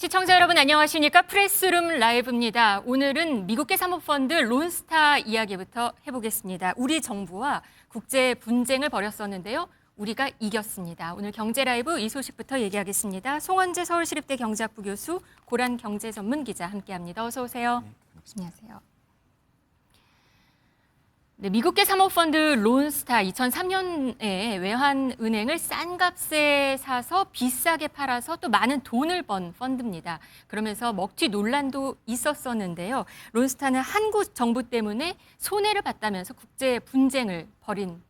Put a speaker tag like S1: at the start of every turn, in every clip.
S1: 시청자 여러분 안녕하십니까? 프레스룸 라이브입니다. 오늘은 미국계 사모펀드 론스타 이야기부터 해보겠습니다. 우리 정부와 국제 분쟁을 벌였었는데요. 우리가 이겼습니다. 오늘 경제 라이브 이 소식부터 얘기하겠습니다. 송원재 서울시립대 경제학부 교수, 고란 경제전문기자 함께합니다. 어서 오세요.
S2: 네,
S1: 안녕하세요. 네, 미국계 사모펀드 론스타 2003년에 외환은행을 싼 값에 사서 비싸게 팔아서 또 많은 돈을 번 펀드입니다. 그러면서 먹튀 논란도 있었었는데요. 론스타는 한국 정부 때문에 손해를 봤다면서 국제 분쟁을 벌인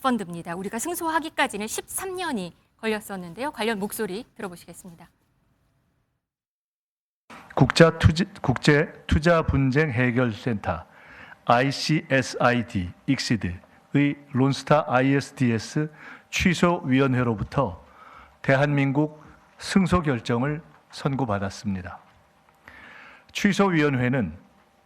S1: 펀드입니다. 우리가 승소하기까지는 13년이 걸렸었는데요. 관련 목소리 들어보시겠습니다.
S2: 국제 투자 분쟁 해결센터 ICSID의 론스타 ISDS 취소위원회로부터 대한민국 승소 결정을 선고받았습니다. 취소위원회는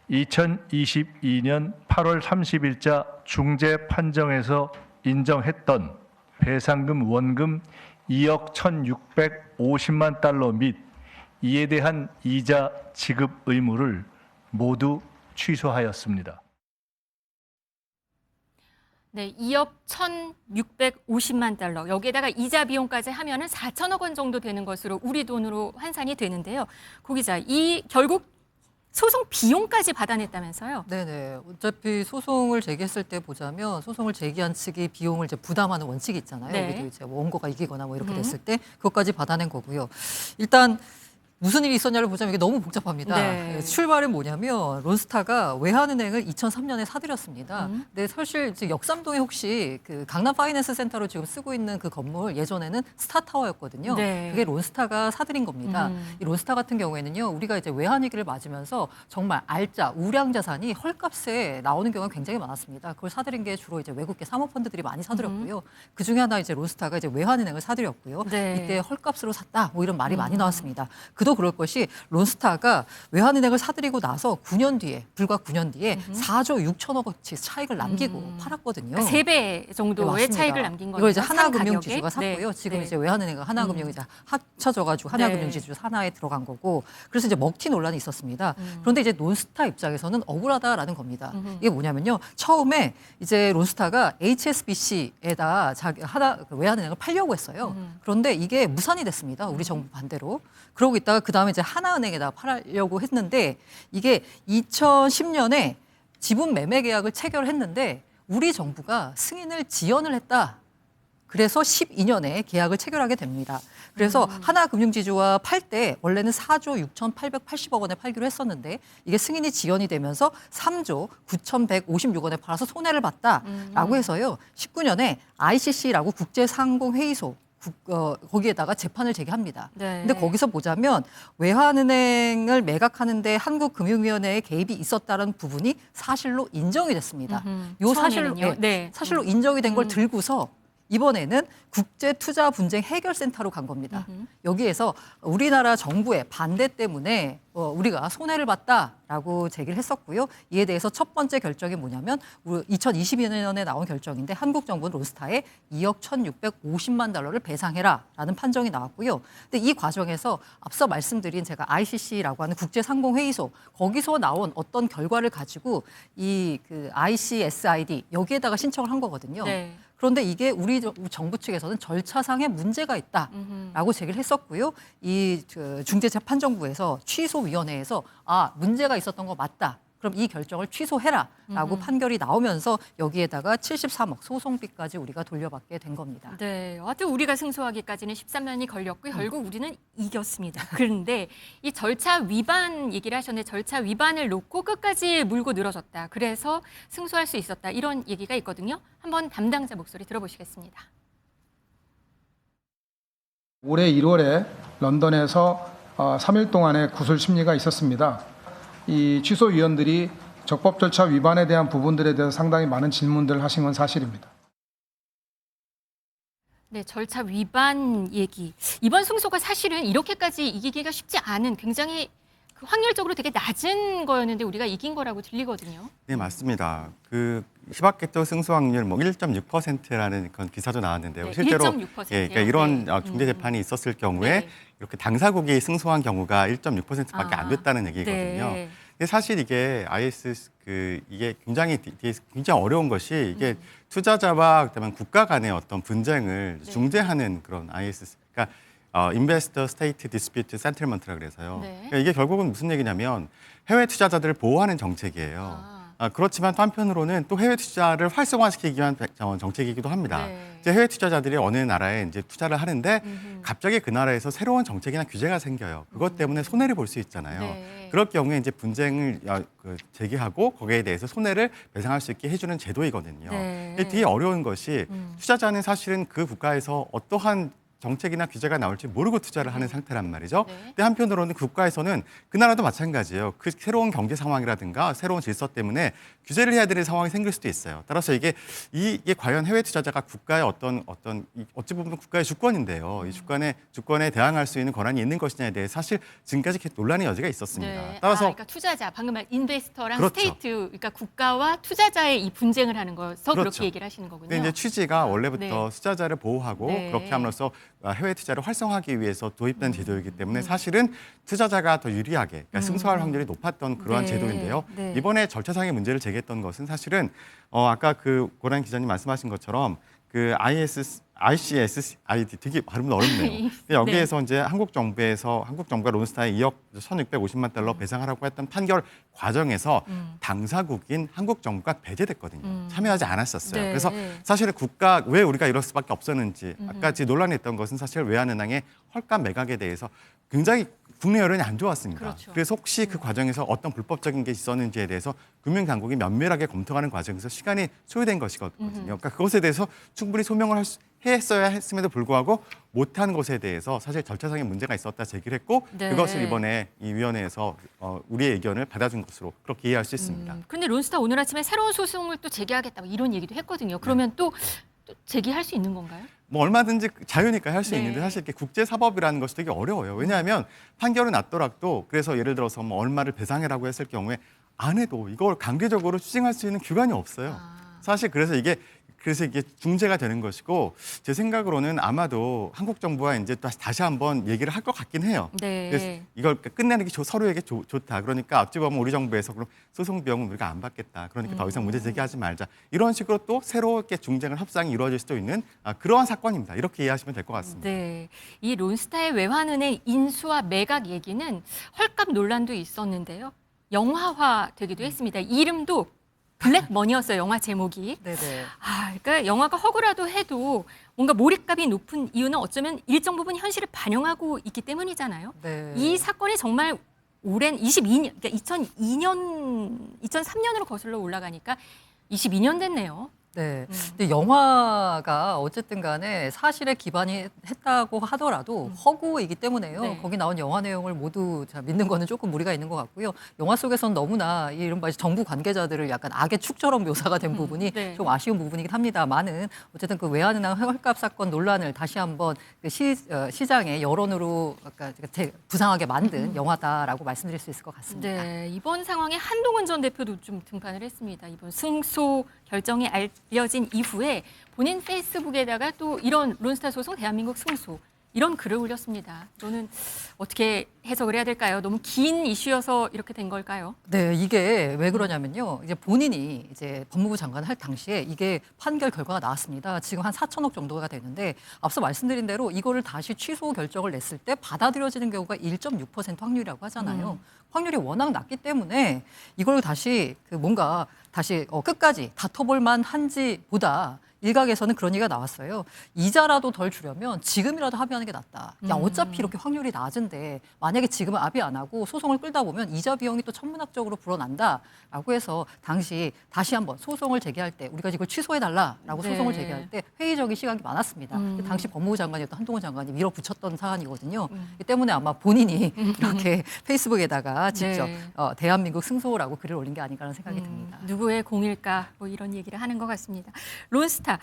S2: 2022년 8월 30일자 중재 판정에서 인정했던 배상금 원금 2억 1,650만 달러 및 이에 대한 이자 지급 의무를 모두 취소하였습니다.
S1: 네, 2억 1,650만 달러. 여기에다가 이자 비용까지 하면은 4천억 원 정도 되는 것으로 우리 돈으로 환산이 되는데요. 고 기자, 이 결국 소송 비용까지 받아냈다면서요?
S3: 네네. 어차피 소송을 제기했을 때 보자면 소송을 제기한 측이 비용을 이제 부담하는 원칙이 있잖아요.
S1: 네.
S3: 우리도 이제 원고가 이기거나 뭐 이렇게 됐을 때 그것까지 받아낸 거고요. 일단 무슨 일이 있었냐를 보자면 이게 너무 복잡합니다.
S1: 네.
S3: 출발은 뭐냐면 론스타가 외환은행을 2003년에 사들였습니다. 근데 사실 이제 역삼동에 혹시 그 강남 파이낸스 센터로 지금 쓰고 있는 그 건물 예전에는 스타타워였거든요.
S1: 네.
S3: 그게 론스타가 사들인 겁니다. 이 론스타 같은 경우에는요, 우리가 이제 외환위기를 맞으면서 정말 알짜 우량 자산이 헐값에 나오는 경우가 굉장히 많았습니다. 그걸 사들인 게 주로 이제 외국계 사모펀드들이 많이 사들였고요. 그 중에 하나 이제 론스타가 이제 외환은행을 사들였고요.
S1: 네.
S3: 이때 헐값으로 샀다, 뭐 이런 말이 많이 나왔습니다. 도 그럴 것이 론스타가 외환은행을 사들이고 나서 9년 뒤에 불과 9년 뒤에 4조 6천억 원치 차익을 남기고 팔았거든요.
S1: 그러니까 3배 정도의
S3: 맞습니다.
S1: 차익을 남긴 거죠.
S3: 이걸 이제 하나금융지주가 샀고요.
S1: 네.
S3: 지금
S1: 네.
S3: 이제 외환은행과 하나금융이 이제 합쳐져가지고 하나금융지주 하나에 들어간 거고, 그래서 이제 먹튀 논란이 있었습니다. 그런데 이제 론스타 입장에서는 억울하다라는 겁니다. 이게 뭐냐면요, 처음에 이제 론스타가 HSBC에다 자기 외환은행을 팔려고 했어요. 그런데 이게 무산이 됐습니다. 우리 정부 반대로. 그러고 있다가 그 다음에 이제 하나은행에다 팔려고 했는데 이게 2010년에 지분 매매 계약을 체결했는데 우리 정부가 승인을 지연을 했다. 그래서 12년에 계약을 체결하게 됩니다. 그래서 하나금융지주와 팔 때 원래는 4조 6,880억 원에 팔기로 했었는데 이게 승인이 지연이 되면서 3조 9,156억 원에 팔아서 손해를 봤다라고 해서요. 19년에 ICC라고 국제상공회의소 거기에다가 재판을 제기합니다.
S1: 네.
S3: 근데 거기서 보자면 외환은행을 매각하는데 한국금융위원회의 개입이 있었다는 부분이 사실로 인정이 됐습니다. 요 사실로,
S1: 네.
S3: 사실로 인정이 된 걸 들고서 이번에는 국제투자분쟁 해결센터로 간 겁니다. 여기에서 우리나라 정부의 반대 때문에 우리가 손해를 봤다라고 제기를 했었고요. 이에 대해서 첫 번째 결정이 뭐냐면 2022년에 나온 결정인데 한국 정부는 론스타에 2억 1,650만 달러를 배상해라라는 판정이 나왔고요. 근데 이 과정에서 앞서 말씀드린 제가 ICC라고 하는 국제상공회의소 거기서 나온 어떤 결과를 가지고 이 그 ICSID 여기에다가 신청을 한 거거든요.
S1: 네.
S3: 그런데 이게 우리 정부 측에서는 절차상의 문제가 있다라고 제기를 했었고요. 이 중재재판정부에서 취소위원회에서 문제가 있었던 거 맞다. 그럼 이 결정을 취소해라라고 판결이 나오면서 여기에다가 73억 소송비까지 우리가 돌려받게 된 겁니다.
S1: 네, 하여튼 우리가 승소하기까지는 13년이 걸렸고 결국 우리는 이겼습니다. 그런데 이 절차 위반 얘기를 하셨는데 절차 위반을 놓고 끝까지 물고 늘어졌다. 그래서 승소할 수 있었다. 이런 얘기가 있거든요. 한번 담당자 목소리 들어보시겠습니다.
S4: 올해 1월에 런던에서 3일 동안의 구술 심리가 있었습니다. 이 취소위원들이 적법 절차 위반에 대한 부분들에 대해서 상당히 많은 질문들을 하신 건 사실입니다.
S1: 네, 절차 위반 얘기. 이번 승소가 사실은 이렇게까지 이기기가 쉽지 않은 굉장히 그 확률적으로 되게 낮은 거였는데 우리가 이긴 거라고 들리거든요.
S5: 네, 맞습니다. 그 히바케토 승소 확률 뭐 1.6%라는 그런 기사도 나왔는데요.
S1: 네,
S5: 실제로
S1: 1.6%요?
S5: 그러니까 이런
S1: 네.
S5: 중재 재판이 있었을 경우에
S1: 네.
S5: 이렇게 당사국이 승소한 경우가 1.6%밖에 안 됐다는 얘기거든요.
S1: 네.
S5: 근데 사실 이게 IS 이게 굉장히 어려운 것이 이게 투자자와 그다음에 국가 간의 어떤 분쟁을
S1: 네.
S5: 중재하는 그런 IS 그러니까 Investor State Dispute Settlement라 그래서요.
S1: 네.
S5: 그러니까 이게 결국은 무슨 얘기냐면 해외 투자자들을 보호하는 정책이에요. 그렇지만 또 한편으로는 또 해외 투자를 활성화시키기 위한 정책이기도 합니다.
S1: 네.
S5: 이제 해외 투자자들이 어느 나라에 이제 투자를 하는데 갑자기 그 나라에서 새로운 정책이나 규제가 생겨요. 그것 때문에 손해를 볼 수 있잖아요.
S1: 네.
S5: 그럴 경우에 이제 분쟁을 제기하고 거기에 대해서 손해를 배상할 수 있게 해주는 제도이거든요.
S1: 네.
S5: 근데 되게 어려운 것이 투자자는 사실은 그 국가에서 어떠한 정책이나 규제가 나올지 모르고 투자를 하는 상태란 말이죠.
S1: 네.
S5: 근데 한편으로는 국가에서는 그 나라도 마찬가지예요. 그 새로운 경제 상황이라든가 새로운 질서 때문에 규제를 해야 되는 상황이 생길 수도 있어요. 따라서 이게 과연 해외 투자자가 국가의 어찌 보면 국가의 주권인데요. 이 주권에 대항할 수 있는 권한이 있는 것이냐에 대해 사실 지금까지 논란의 여지가 있었습니다.
S1: 네.
S5: 따라서
S1: 그러니까 투자자, 방금 말 인베스터랑
S5: 그렇죠.
S1: 스테이트, 그러니까 국가와 투자자의 이 분쟁을 하는 거서
S5: 그렇죠.
S1: 그렇게 얘기를 하시는 거군요.
S5: 근데 이제 취지가 원래부터
S1: 네.
S5: 투자자를 보호하고
S1: 네.
S5: 그렇게 함으로써 해외 투자를 활성화하기 위해서 도입된 제도이기 때문에 사실은 투자자가 더 유리하게 그러니까 승소할 확률이 높았던 그러한
S1: 네.
S5: 제도인데요.
S1: 네.
S5: 이번에 절차상의 문제를 제기했던 것은 사실은 아까 그 고란 기자님 말씀하신 것처럼 그 ICSID 되게 발음은 어렵네요. 근데 여기에서 이제 한국 정부가 론스타에 2억 1,650만 달러 배상하라고 했던 판결 과정에서 당사국인 한국 정부가 배제됐거든요. 참여하지 않았었어요.
S1: 네.
S5: 그래서 사실은 왜 우리가 이럴 수밖에 없었는지 아까 지금 논란이 있던 것은 사실 외환은행의 헐값 매각에 대해서 굉장히 국내 여론이 안 좋았습니다.
S1: 그렇죠.
S5: 그래서 혹시 그 과정에서 어떤 불법적인 게 있었는지에 대해서 금융당국이 면밀하게 검토하는 과정에서 시간이 소요된 것이거든요. 그러니까 그것에 대해서 충분히 소명을 했어야 했음에도 불구하고 못한 것에 대해서 사실 절차상의 문제가 있었다 제기를 했고
S1: 네.
S5: 그것을 이번에 이 위원회에서 우리의 의견을 받아준 것으로 그렇게 이해할 수 있습니다.
S1: 근데 론스타 오늘 아침에 새로운 소송을 또 제기하겠다 뭐 이런 얘기도 했거든요. 그러면 또 제기할 수 있는 건가요?
S5: 뭐 얼마든지 자유니까 할 수
S1: 네.
S5: 있는데 사실 이렇게 국제사법이라는 것이 되게 어려워요. 왜냐하면 판결은 났더라도 그래서 예를 들어서 뭐 얼마를 배상해라고 했을 경우에 안 해도 이걸 강제적으로 추징할 수 있는 기관이 없어요. 사실 그래서 이게 중재가 되는 것이고 제 생각으로는 아마도 한국 정부가 이제 다시 한번 얘기를 할 것 같긴 해요.
S1: 네.
S5: 그래서 이걸 끝내는 게 서로에게 좋다. 그러니까 어찌 보면 우리 정부에서 그럼 소송 비용은 우리가 안 받겠다. 그러니까 더 이상 문제 제기하지 말자. 이런 식으로 또 새롭게 중재가 협상이 이루어질 수도 있는 그러한 사건입니다. 이렇게 이해하시면 될 것 같습니다.
S1: 네, 이 론스타의 외환은행 인수와 매각 얘기는 헐값 논란도 있었는데요. 영화화 되기도 했습니다. 이름도 블랙머니였어요. 영화 제목이.
S3: 네네.
S1: 그러니까 영화가 허구라도 해도 뭔가 몰입감이 높은 이유는 어쩌면 일정 부분 현실을 반영하고 있기 때문이잖아요.
S3: 네.
S1: 이 사건이 정말 오랜 22년, 그러니까 2003년으로 거슬러 올라가니까 22년 됐네요.
S3: 네. 근데 영화가 어쨌든 간에 사실에 기반이 했다고 하더라도 허구이기 때문에요.
S1: 네.
S3: 거기 나온 영화 내용을 모두 믿는 거는 조금 무리가 있는 것 같고요. 영화 속에서는 너무나 이 이른바 정부 관계자들을 약간 악의 축처럼 묘사가 된 부분이
S1: 네.
S3: 좀 아쉬운 부분이긴 합니다만은 어쨌든 그 외환은행 헐값 사건 논란을 다시 한번 그 시장의 여론으로 아까 부상하게 만든 영화다라고 말씀드릴 수 있을 것 같습니다.
S1: 네, 이번 상황에 한동훈 전 대표도 좀 등판을 했습니다. 이번 승소 결정이 알려진 이후에 본인 페이스북에다가 또 이런 론스타 소송 대한민국 승소 이런 글을 올렸습니다. 저는 어떻게 해석을 해야 될까요? 너무 긴 이슈여서 이렇게 된 걸까요?
S3: 네, 이게 왜 그러냐면요. 이제 본인이 이제 법무부 장관을 할 당시에 이게 판결 결과가 나왔습니다. 지금 한 4천억 정도가 되는데 앞서 말씀드린 대로 이거를 다시 취소 결정을 냈을 때 받아들여지는 경우가 1.6% 확률이라고 하잖아요. 확률이 워낙 낮기 때문에 이걸 다시 다시 끝까지 다퉈볼 만한지보다 일각에서는 그런 얘기가 나왔어요. 이자라도 덜 주려면 지금이라도 합의하는 게 낫다. 야, 어차피 이렇게 확률이 낮은데 만약에 지금은 합의 안 하고 소송을 끌다 보면 이자 비용이 또 천문학적으로 불어난다라고 해서 다시 한번 소송을 제기할 때 우리가 이걸 취소해달라라고
S1: 네.
S3: 소송을 제기할 때 회의적인 시각이 많았습니다. 당시 법무부 장관이었던 한동훈 장관이 밀어붙였던 사안이거든요. 이 때문에 아마 본인이 이렇게 페이스북에다가 직접
S1: 네.
S3: 대한민국 승소라고 글을 올린 게 아닌가라는 생각이 듭니다.
S1: 누구의 공일까 뭐 이런 얘기를 하는 것 같습니다. 론스타 론스타.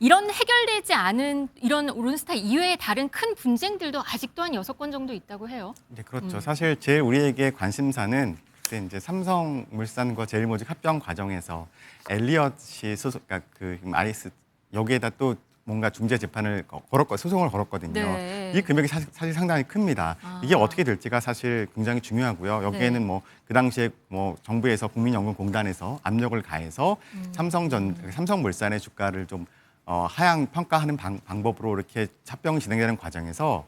S1: 이런 해결되지 않은 이런 론스타 이외의 다른 큰 분쟁들도 아직 또한 6건 정도 있다고 해요.
S5: 네, 그렇죠. 사실 제일 우리에게 관심사는 그때 이제 삼성물산과 제일모직 합병 과정에서 엘리엇이 그러니까 그 아이스 여기에다 또 뭔가 중재 재판을 소송을 걸었거든요.
S1: 네.
S5: 이 금액이 사실 상당히 큽니다. 이게 어떻게 될지가 사실 굉장히 중요하고요. 여기에는
S1: 네.
S5: 뭐 그 당시에 뭐 정부에서 국민연금공단에서 압력을 가해서 삼성물산의 주가를 좀 하향 평가하는 방법으로 이렇게 합병이 진행되는 과정에서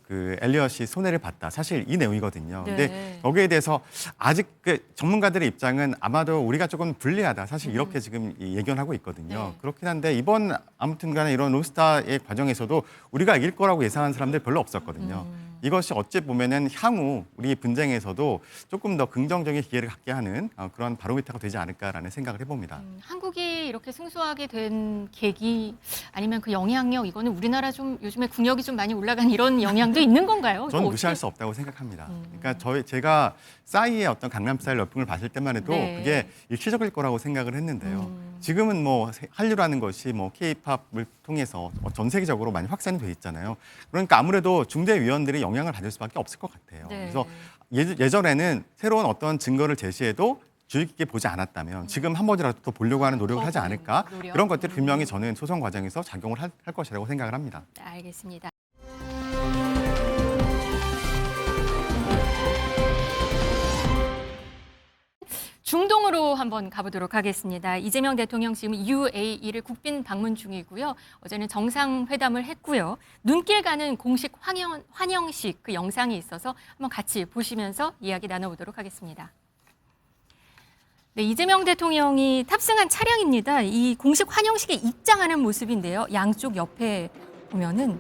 S5: 그 엘리엇이 손해를 봤다. 사실 이 내용이거든요.
S1: 네.
S5: 근데 여기에 대해서 아직 그 전문가들의 입장은 아마도 우리가 조금 불리하다. 사실 이렇게 지금 예견하고 있거든요.
S1: 네.
S5: 그렇긴 한데 이번 아무튼간에 이런 론스타의 과정에서도 우리가 이길 거라고 예상한 사람들 별로 없었거든요. 이것이 어찌 보면은 향후 우리 분쟁에서도 조금 더 긍정적인 기회를 갖게 하는 그런 바로미터가 되지 않을까라는 생각을 해봅니다.
S1: 한국이 이렇게 승소하게 된 계기 아니면 그 영향력 이거는 우리나라 좀 요즘에 국력이 좀 많이 올라간 이런 영향도 있는 건가요?
S5: 저는
S1: 이거
S5: 무시할
S1: 어떻게-
S5: 수 없다고 생각합니다. 그러니까 제가 싸이의 어떤 강남 스타일 열풍을 봤을 때만 해도
S1: 네.
S5: 그게 일시적일 거라고 생각을 했는데요. 지금은 뭐 한류라는 것이 뭐 K-팝을 통해서 전 세계적으로 많이 확산이 돼 있잖아요. 그러니까 아무래도 중대위원들이 영향을 받을 수밖에 없을 것 같아요.
S1: 네.
S5: 그래서 예전에는 새로운 어떤 증거를 제시해도 주의 깊게 보지 않았다면 지금 한 번이라도 더 보려고 하는 노력을 하지 않을까?
S1: 노력.
S5: 그런 것들이 분명히 저는 소송 과정에서 작용을 할 것이라고 생각을 합니다.
S1: 네, 알겠습니다. 중동으로 한번 가보도록 하겠습니다. 이재명 대통령 지금 UAE를 국빈 방문 중이고요. 어제는 정상회담을 했고요. 눈길 가는 공식 환영식 그 영상이 있어서 한번 같이 보시면서 이야기 나눠보도록 하겠습니다. 네, 이재명 대통령이 탑승한 차량입니다. 이 공식 환영식에 입장하는 모습인데요. 양쪽 옆에 보면은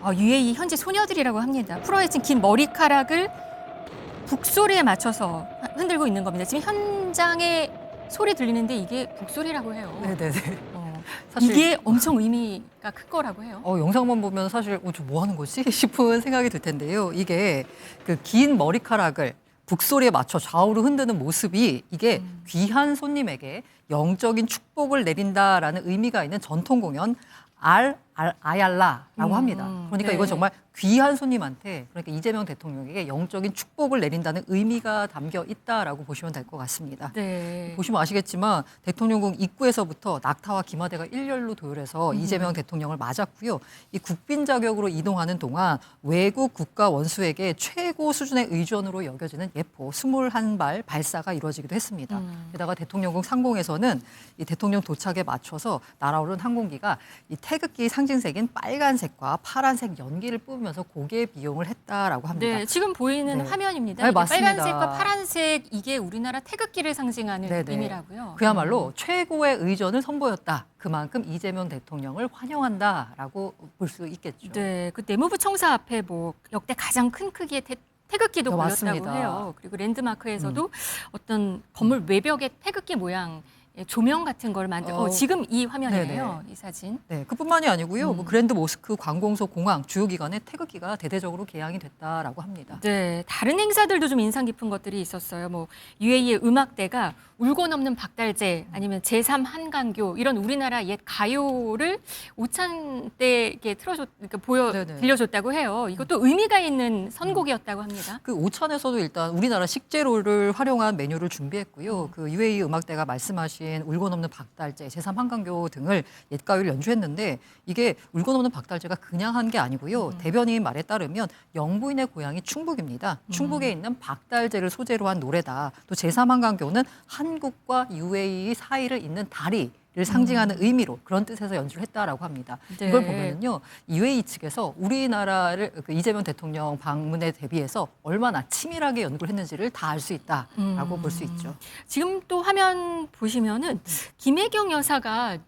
S1: UAE 현지 소녀들이라고 합니다. 풀어헤친 긴 머리카락을 북소리에 맞춰서 흔들고 있는 겁니다. 지금 현장에 소리 들리는데 이게 북소리라고 해요.
S3: 네네네.
S1: 사실 이게 엄청 의미가 클 거라고 해요.
S3: 영상만 보면 사실 뭐 하는 거지 싶은 생각이 들 텐데요. 이게 그 긴 머리카락을 북소리에 맞춰 좌우로 흔드는 모습이 이게 귀한 손님에게 영적인 축복을 내린다라는 의미가 있는 전통 공연 아얄라라고 합니다. 그러니까
S1: 네.
S3: 이건 정말 귀한 손님한테 그러니까 이재명 대통령에게 영적인 축복을 내린다는 의미가 담겨 있다라고 보시면 될 것 같습니다.
S1: 네.
S3: 보시면 아시겠지만 대통령궁 입구에서부터 낙타와 기마대가 일렬로 도열해서 이재명 대통령을 맞았고요. 이 국빈 자격으로 이동하는 동안 외국 국가 원수에게 최고 수준의 의존으로 여겨지는 예포 21발 발사가 이루어지기도 했습니다. 게다가 대통령궁 상공에서는 이 대통령 도착에 맞춰서 날아오른 항공기가 이 태극기 상징색인 빨간색과 파란색 연기를 뿜으면서 고개 비용을 했다라고 합니다.
S1: 네, 지금 보이는
S3: 네.
S1: 화면입니다.
S3: 네,
S1: 이게
S3: 맞습니다.
S1: 빨간색과 파란색 이게 우리나라 태극기를 상징하는
S3: 네네.
S1: 의미라고요.
S3: 그야말로 최고의 의전을 선보였다. 그만큼 이재명 대통령을 환영한다라고 볼 수 있겠죠.
S1: 네, 그 내무부 청사 앞에 뭐 역대 가장 큰 크기의 태극기도
S3: 네,
S1: 보였다고
S3: 맞습니다.
S1: 해요. 그리고 랜드마크에서도 어떤 건물 외벽에 태극기 모양 조명 같은 걸 지금 이 화면이에요. 이 사진.
S3: 네, 그뿐만이 아니고요. 뭐 그랜드 모스크, 관공서, 공항 주요 기관에 태극기가 대대적으로 개양이 됐다라고 합니다.
S1: 네, 다른 행사들도 좀 인상 깊은 것들이 있었어요. 뭐 UAE의 음악대가 울고 넘는 박달재 아니면 제3 한강교 이런 우리나라 옛 가요를 오찬 때 이렇게
S3: 네네.
S1: 들려줬다고 해요. 이것도 의미가 있는 선곡이었다고 합니다.
S3: 그 오찬에서도 일단 우리나라 식재료를 활용한 메뉴를 준비했고요. 그 UAE 음악대가 말씀하신 울고 넘는 박달재, 제3 한강교 등을 옛가요를 연주했는데 이게 울고 넘는 박달재가 그냥 한 게 아니고요. 대변인 말에 따르면 영부인의 고향이 충북입니다. 충북에 있는 박달재를 소재로 한 노래다. 또 제3 한강교는 한국과 UAE 사이를 잇는 다리 를 상징하는 의미로 그런 뜻에서 연주를 했다라고 합니다.
S1: 네.
S3: 이걸 보면은요, UAE 측에서 우리나라를 그 이재명 대통령 방문에 대비해서 얼마나 치밀하게 연구를 했는지를 다 알 수 있다라고 볼 수 있죠.
S1: 지금 또 화면 보시면은 김혜경 여사가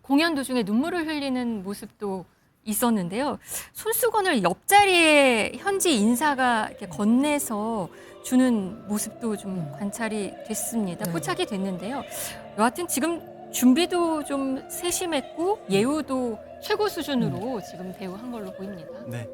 S1: 공연 도중에 눈물을 흘리는 모습도 있었는데요. 손수건을 옆자리에 현지 인사가 이렇게 건네서 주는 모습도 좀 관찰이 됐습니다.
S3: 네.
S1: 포착이 됐는데요. 여하튼 지금 준비도 좀 세심했고 예우도 최고 수준으로 지금 대우한 걸로 보입니다.
S5: 네.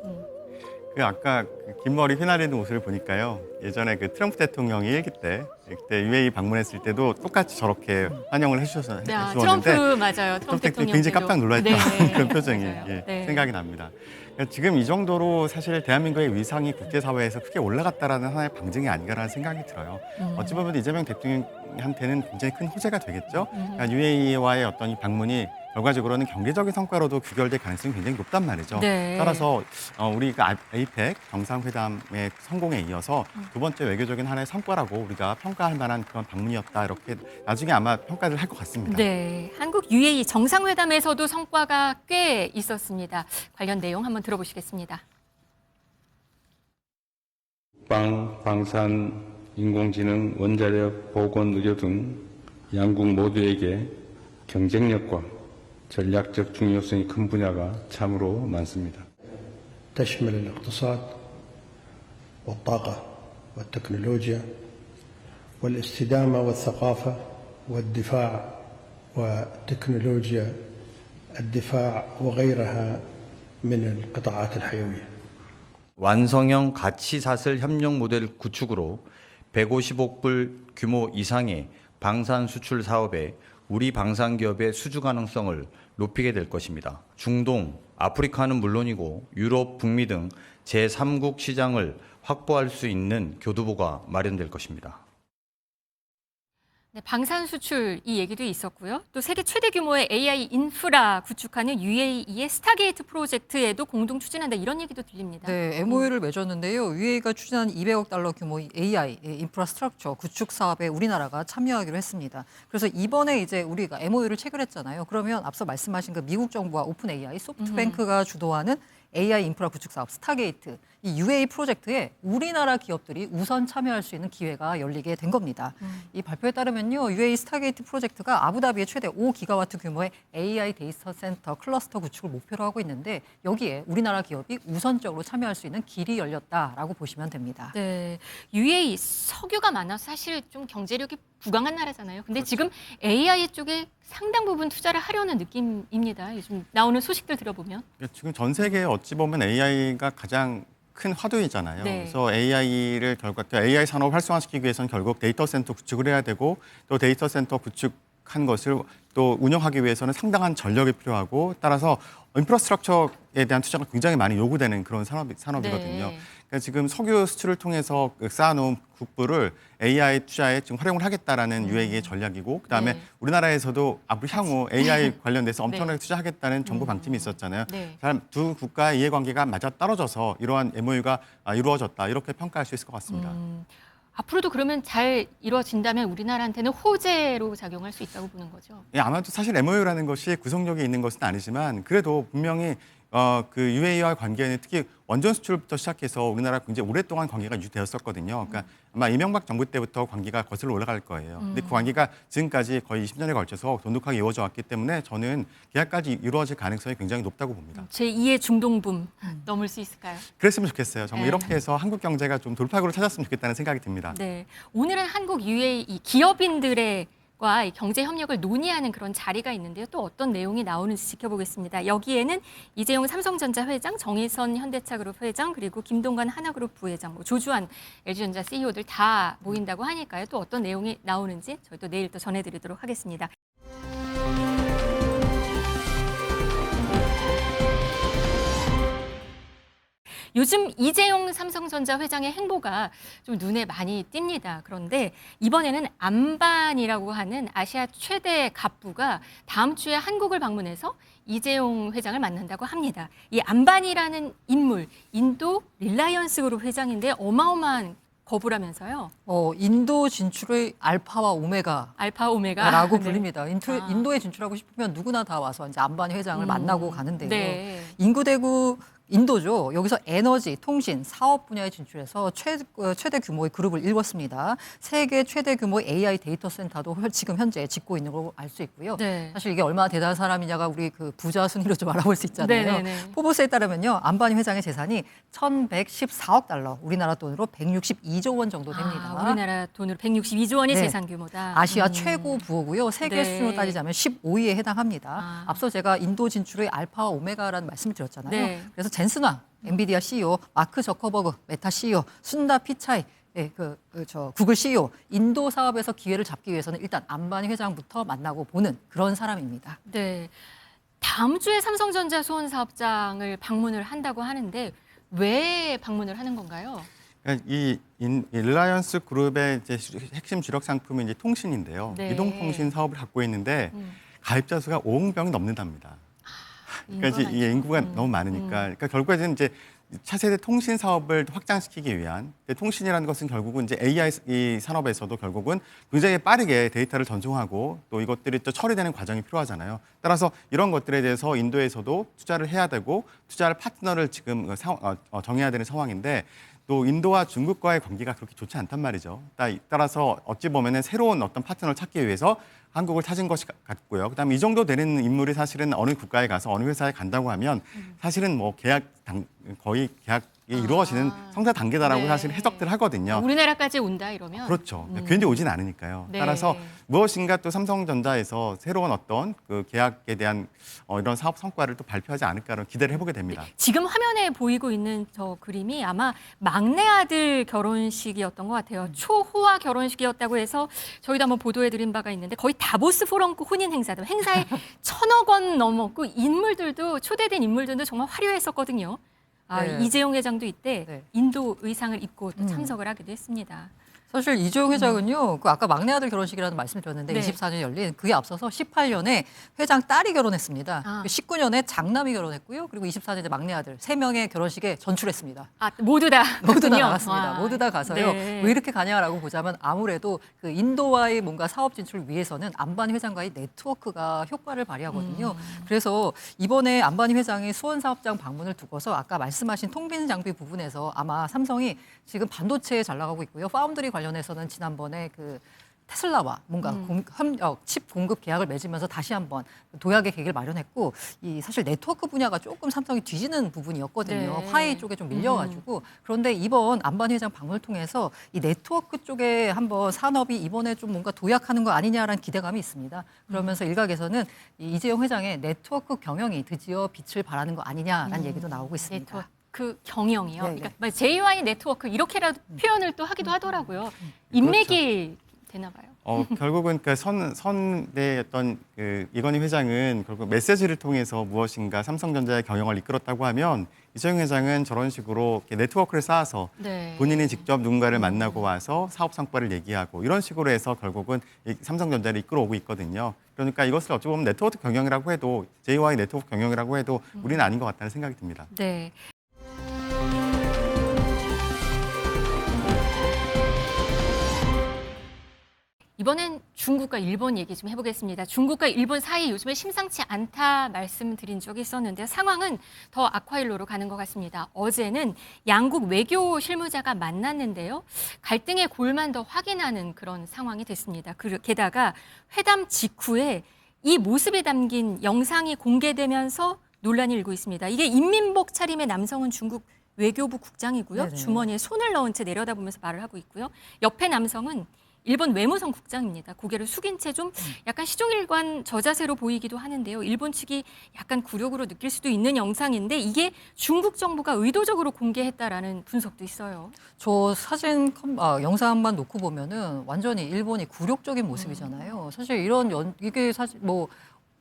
S5: 그 아까 그 긴 머리 휘날리는 모습을 보니까요. 예전에 그 트럼프 대통령이 일기 때 그때 UAE 방문했을 때도 똑같이 저렇게 환영을 해주셨는데
S1: 트럼프 맞아요. 트럼프 대통령
S5: 굉장히 깜짝 놀랐던
S1: 네.
S5: 그런 표정이
S1: 맞아요. 네.
S5: 생각이 납니다. 그러니까 지금 이 정도로 사실 대한민국의 위상이 국제사회에서 크게 올라갔다라는 하나의 방증이 아닌가라는 생각이 들어요. 어찌 보면 이재명 대통령한테는 굉장히 큰 호재가 되겠죠. 그러니까 UAE와의 어떤 이 방문이 결과적으로는 경제적인 성과로도 귀결될 가능성이 굉장히 높단 말이죠.
S1: 네.
S5: 따라서 우리가 APEC 정상회담의 성공에 이어서 두 번째 외교적인 하나의 성과라고 우리가 평가할 만한 그런 방문이었다. 이렇게 나중에 아마 평가를 할 것 같습니다.
S1: 네, 한국 UAE 정상회담에서도 성과가 꽤 있었습니다. 관련 내용 한번 들어보시겠습니다.
S6: 국방, 방산, 인공지능, 원자력, 보건, 의료 등 양국 모두에게 경쟁력과 전략적 중요성이 큰 분야가 참으로 많습니다.
S7: تشمل الاقتصاد والطاقة والتكنولوجيا والاستدامة والثقافة والدفاع وتكنولوجيا الدفاع وغيرها من القطاعات الحيوية.
S8: 완성형 가치사슬 협력 모델 구축으로 150억 불 규모 이상의 방산 수출 사업에 우리 방산 기업의 수주 가능성을 높이게 될 것입니다. 중동, 아프리카는 물론이고 유럽, 북미 등 제3국 시장을 확보할 수 있는 교두보가 마련될 것입니다.
S1: 네, 방산 수출 이 얘기도 있었고요. 또 세계 최대 규모의 AI 인프라 구축하는 UAE의 스타게이트 프로젝트에도 공동 추진한다 이런 얘기도 들립니다.
S3: 네, MOU를 맺었는데요. UAE가 추진한 200억 달러 규모의 AI 인프라스트럭처 구축 사업에 우리나라가 참여하기로 했습니다. 그래서 이번에 이제 우리가 MOU를 체결했잖아요. 그러면 앞서 말씀하신 그 미국 정부와 오픈 AI, 소프트뱅크가 주도하는 AI 인프라 구축 사업 스타게이트 이 UAE 프로젝트에 우리나라 기업들이 우선 참여할 수 있는 기회가 열리게 된 겁니다. 이 발표에 따르면요, UAE 스타게이트 프로젝트가 아부다비의 최대 5기가와트 규모의 AI 데이터 센터 클러스터 구축을 목표로 하고 있는데 여기에 우리나라 기업이 우선적으로 참여할 수 있는 길이 열렸다라고 보시면 됩니다.
S1: 네, UAE 석유가 많아서 사실 좀 경제력이 부강한 나라잖아요. 근데 지금 AI 쪽에 상당 부분 투자를 하려는 느낌입니다. 요즘 나오는 소식들 들어보면.
S5: 지금 전 세계에 어찌 보면 AI가 가장 큰 화두이잖아요.
S1: 네.
S5: 그래서 AI를 AI 산업을 활성화시키기 위해서는 결국 데이터 센터 구축을 해야 되고 또 데이터 센터 구축한 것을 또 운영하기 위해서는 상당한 전력이 필요하고 따라서 인프라스트럭처에 대한 투자가 굉장히 많이 요구되는 그런 산업이거든요.
S1: 네.
S5: 그러니까 지금 석유 수출을 통해서 쌓아놓은 국부를 AI 투자에 지금 활용을 하겠다라는 UAE의 전략이고 그다음에
S1: 네.
S5: 우리나라에서도 앞으로 향후 AI 관련돼서 엄청나게
S1: 네.
S5: 투자하겠다는 정부 방침이 있었잖아요.
S1: 네.
S5: 두 국가의 이해관계가 맞아 떨어져서 이러한 MOU가 이루어졌다 이렇게 평가할 수 있을 것 같습니다.
S1: 앞으로도 그러면 잘 이루어진다면 우리나라한테는 호재로 작용할 수 있다고 보는 거죠.
S5: 예, 아마도 사실 MOU라는 것이 구속력이 있는 것은 아니지만 그래도 분명히 그 UAE와의 관계는 특히 원전 수출부터 시작해서 우리나라 굉장히 오랫동안 관계가 유지되었었거든요. 그러니까 아마 이명박 정부 때부터 관계가 거슬러 올라갈 거예요. 근데 그 관계가 지금까지 거의 20년에 걸쳐서 돈독하게 이루어져 왔기 때문에 저는 계약까지 이루어질 가능성이 굉장히 높다고 봅니다.
S1: 제2의 중동붐 넘을 수 있을까요?
S5: 그랬으면 좋겠어요. 정말
S1: 네.
S5: 이렇게 해서 한국 경제가 좀 돌파구를 찾았으면 좋겠다는 생각이 듭니다.
S1: 네, 오늘은 한국 UAE 기업인들의 과 경제 협력을 논의하는 그런 자리가 있는데요. 또 어떤 내용이 나오는지 지켜보겠습니다. 여기에는 이재용 삼성전자 회장, 정의선 현대차그룹 회장, 그리고 김동관 하나그룹 부회장, 조주환 LG전자 CEO들 다 모인다고 하니까요. 또 어떤 내용이 나오는지 저희도 내일 또 전해드리도록 하겠습니다. 요즘 이재용 삼성전자 회장의 행보가 좀 눈에 많이 띕니다. 그런데 이번에는 안반이라고 하는 아시아 최대 갑부가 다음 주에 한국을 방문해서 이재용 회장을 만난다고 합니다. 이 안반이라는 인물, 인도 릴라이언스 그룹 회장인데 어마어마한 거부라면서요.
S3: 인도 진출의 알파와 오메가.
S1: 알파 오메가.
S3: 라고
S1: 네.
S3: 불립니다. 인도에 진출하고 싶으면 누구나 다 와서 이제 안반 회장을 만나고 가는데요.
S1: 네.
S3: 인구대국 인도죠. 여기서 에너지, 통신, 사업 분야에 진출해서 최대 규모의 그룹을 이뤘습니다. 세계 최대 규모의 AI 데이터 센터도 지금 현재 짓고 있는 걸로 알 수 있고요.
S1: 네.
S3: 사실 이게 얼마나 대단한 사람이냐가 우리 그 부자 순위로 좀 알아볼 수 있잖아요.
S1: 네네네.
S3: 포브스에 따르면요, 안바니 회장의 재산이 1,114억 달러, 우리나라 돈으로 162조 원 정도 됩니다.
S1: 우리나라 돈으로 162조 원의
S3: 네.
S1: 재산 규모다.
S3: 아시아 최고 부호고요. 세계
S1: 네.
S3: 수준으로 따지자면 15위에 해당합니다.
S1: 아.
S3: 앞서 제가 인도 진출의 알파와 오메가라는 말씀을 드렸잖아요.
S1: 네.
S3: 그래서 젠슨 왕, 엔비디아 CEO, 마크 저커버그, 메타 CEO, 순다 피차이, 구글 CEO, 인도 사업에서 기회를 잡기 위해서는 일단 안바니 회장부터 만나고 보는 그런 사람입니다.
S1: 네. 다음 주에 삼성전자 수원 사업장을 방문을 한다고 하는데 왜 방문을 하는 건가요?
S5: 이 릴라이언스 그룹의 이제 핵심 주력 상품이 이제 통신인데요.
S1: 네.
S5: 이동통신 사업을 갖고 있는데 가입자 수가 5억 명이 넘는답니다. 그러니까 이제 이게 인구가 너무 많으니까, 그러니까 결국에는 이제 차세대 통신 사업을 확장시키기 위한 통신이라는 것은 결국은 이제 AI 이 산업에서도 결국은 굉장히 빠르게 데이터를 전송하고 또 이것들이 또 처리되는 과정이 필요하잖아요. 따라서 이런 것들에 대해서 인도에서도 투자를 해야 되고 투자할 파트너를 지금 정해야 되는 상황인데 또 인도와 중국과의 관계가 그렇게 좋지 않단 말이죠. 따라서 어찌 보면은 새로운 어떤 파트너를 찾기 위해서 한국을 찾은 것이 같고요. 그다음에 이 정도 되는 인물이 사실은 어느 국가에 가서 어느 회사에 간다고 하면 사실은 뭐 거의 계약이 이루어지는 성사 단계다라고
S1: 네.
S5: 사실 해석들 하거든요.
S1: 우리나라까지 온다 이러면
S5: 그렇죠. 괜히 오진 않으니까요.
S1: 네.
S5: 따라서 무엇인가 또 삼성전자에서 새로운 어떤 그 계약에 대한 이런 사업 성과를 또 발표하지 않을까라는 기대를 해보게 됩니다.
S1: 지금 화면에 보이고 있는 저 그림이 아마 막내 아들 결혼식이었던 것 같아요. 초호화 결혼식이었다고 해서 저희도 한번 보도해드린 바가 있는데 거의 다보스 포럼급 혼인 행사도 행사에 1,000억 원 넘었고 인물들도 초대된 인물들도 정말 화려했었거든요.
S3: 네.
S1: 이재용 회장도 이때
S3: 네.
S1: 인도 의상을 입고 또 참석을 하기도 했습니다.
S3: 사실 이재용 회장은요, 그 아까 막내 아들 결혼식이라는 말씀을 드렸는데
S1: 네.
S3: 24년 열린 그에 앞서서 18년에 회장 딸이 결혼했습니다.
S1: 아.
S3: 19년에 장남이 결혼했고요. 그리고 24년에 막내 아들 3명의 결혼식에 전출했습니다.
S1: 모두 다
S3: 모두 다
S1: 갔군요.
S3: 나갔습니다.
S1: 와.
S3: 모두 다 가서요.
S1: 네.
S3: 왜 이렇게 가냐라고 보자면 아무래도 그 인도와의 뭔가 사업 진출을 위해서는 안바니 회장과의 네트워크가 효과를 발휘하거든요. 그래서 이번에 안바니 회장이 수원 사업장 방문을 두고서 아까 말씀하신 통신 장비 부분에서 아마 삼성이 지금 반도체에 잘 나가고 있고요. 파운드리 관련해서는 지난번에 그 테슬라와 뭔가 칩 공급 계약을 맺으면서 다시 한번 도약의 계기를 마련했고 이 사실 네트워크 분야가 조금 삼성이 뒤지는 부분이었거든요.
S1: 네.
S3: 화웨이 쪽에 좀 밀려가지고 그런데 이번 안바니 회장 방문을 통해서 이 네트워크 쪽에 한번 산업이 이번에 좀 뭔가 도약하는 거 아니냐라는 기대감이 있습니다. 그러면서 일각에서는 이 이재용 회장의 네트워크 경영이 드디어 빛을 발하는 거 아니냐라는 얘기도 나오고 있습니다.
S1: 네트워크 경영이요.
S3: 네,
S1: 그러니까 JY 네트워크 이렇게라도 표현을 또 하기도 하더라고요. 인맥이 되나 봐요.
S5: 결국은 그 선의 어떤 그 이건희 회장은 결국 메시지를 통해서 무엇인가 삼성전자의 경영을 이끌었다고 하면 이재용 회장은 저런 식으로 이렇게 네트워크를 쌓아서
S1: 네.
S5: 본인이 직접 누군가를 만나고 와서 사업 성과를 얘기하고 이런 식으로 해서 결국은 이 삼성전자를 이끌어오고 있거든요. 그러니까 이것을 어찌 보면 네트워크 경영이라고 해도 JY 네트워크 경영이라고 해도 우리는 아닌 것 같다는 생각이 듭니다.
S1: 네. 이번엔 중국과 일본 얘기 좀 해보겠습니다. 중국과 일본 사이 요즘에 심상치 않다 말씀드린 적이 있었는데요. 상황은 더 악화일로로 가는 것 같습니다. 어제는 양국 외교 실무자가 만났는데요. 갈등의 골만 더 확인하는 그런 상황이 됐습니다. 게다가 회담 직후에 이 모습이 담긴 영상이 공개되면서 논란이 일고 있습니다. 이게 인민복 차림의 남성은 중국 외교부 국장이고요.
S3: 네네.
S1: 주머니에 손을 넣은 채 내려다보면서 말을 하고 있고요. 옆에 남성은 일본 외무성 국장입니다. 고개를 숙인 채 좀 약간 시종일관 저자세로 보이기도 하는데요. 일본 측이 약간 굴욕으로 느낄 수도 있는 영상인데 이게 중국 정부가 의도적으로 공개했다라는 분석도 있어요.
S3: 저 사진 영상만 놓고 보면은 완전히 일본이 굴욕적인 모습이잖아요. 사실 이게 사실 뭐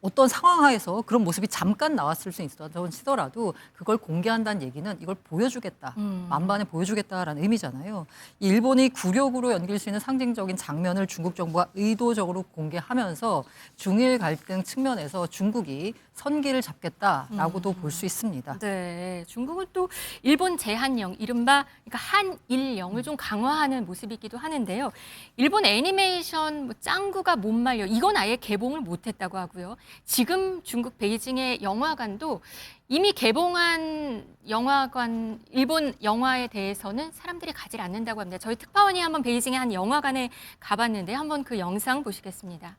S3: 어떤 상황 하에서 그런 모습이 잠깐 나왔을 수 있었던 시더라도 그걸 공개한다는 얘기는 이걸 보여주겠다, 만반에 보여주겠다라는 의미잖아요. 이 일본이 굴욕으로 연길 수 있는 상징적인 장면을 중국 정부가 의도적으로 공개하면서 중일 갈등 측면에서 중국이 선기를 잡겠다라고도 볼 수 있습니다.
S1: 네, 중국은 또 일본 제한령, 이른바 그러니까 한일령을 좀 강화하는 모습이기도 하는데요. 일본 애니메이션 짱구가 못 말려 이건 아예 개봉을 못했다고 하고요. 지금 중국 베이징의 영화관도 이미 개봉한 영화관, 일본 영화에 대해서는 사람들이 가지 않는다고 합니다. 저희 특파원이 한번 베이징의 한 영화관에 가봤는데 한번 그 영상 보시겠습니다.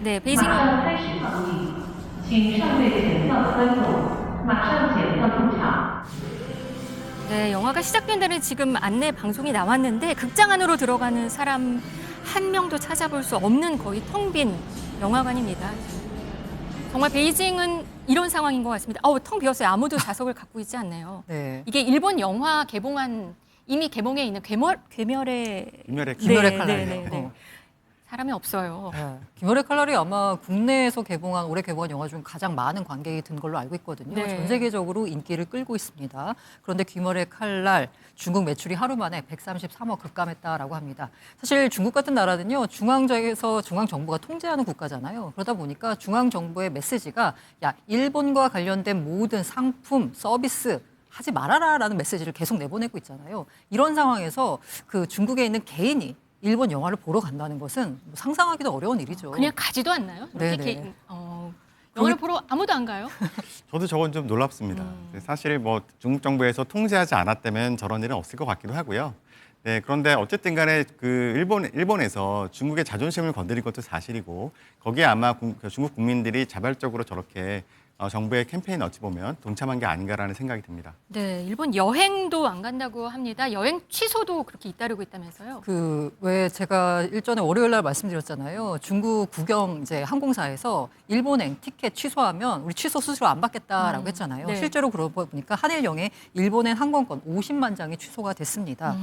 S1: 네, 베이징. 네, 영화가 시작된다는 지금 안내 방송이 나왔는데 극장 안으로 들어가는 사람 한 명도 찾아볼 수 없는 거의 텅 빈 영화관입니다. 정말 베이징은 이런 상황인 것 같습니다. 텅 비었어요. 아무도 좌석을 갖고 있지 않네요.
S3: 네.
S1: 이게 일본 영화 개봉한 이미 개봉해 있는 괴멸의
S3: 귀멸의 칼날이요.
S1: 네. 사람이 없어요.
S3: 네. 귀멸의 칼날이 아마 국내에서 올해 개봉한 영화 중 가장 많은 관객이 든 걸로 알고 있거든요.
S1: 네.
S3: 전 세계적으로 인기를 끌고 있습니다. 그런데 귀멸의 칼날 중국 매출이 하루 만에 133억 급감했다라고 합니다. 사실 중국 같은 나라는요, 중앙정부가 통제하는 국가잖아요. 그러다 보니까 중앙정부의 메시지가 일본과 관련된 모든 상품, 서비스 하지 말아라라는 메시지를 계속 내보내고 있잖아요. 이런 상황에서 그 중국에 있는 개인이 일본 영화를 보러 간다는 것은 상상하기도 어려운 일이죠.
S1: 그냥 가지도 않나요?
S3: 네네.
S1: 영화를 보러 아무도 안 가요?
S5: 저도 저건 좀 놀랍습니다. 사실 뭐 중국 정부에서 통제하지 않았다면 저런 일은 없을 것 같기도 하고요. 네, 그런데 어쨌든 간에 그 일본에서 중국의 자존심을 건드린 것도 사실이고 거기에 아마 중국 국민들이 자발적으로 저렇게 정부의 캠페인 어찌 보면 동참한 게 아닌가라는 생각이 듭니다.
S1: 네, 일본 여행도 안 간다고 합니다. 여행 취소도 그렇게 잇따르고 있다면서요?
S3: 왜 제가 일전에 월요일 날 말씀드렸잖아요. 중국 국영 이제 항공사에서 일본행 티켓 취소하면 우리 취소 수수료 안 받겠다라고 했잖아요.
S1: 네.
S3: 실제로 그러고 보니까 한일영의 일본행 항공권 50만 장이 취소가 됐습니다.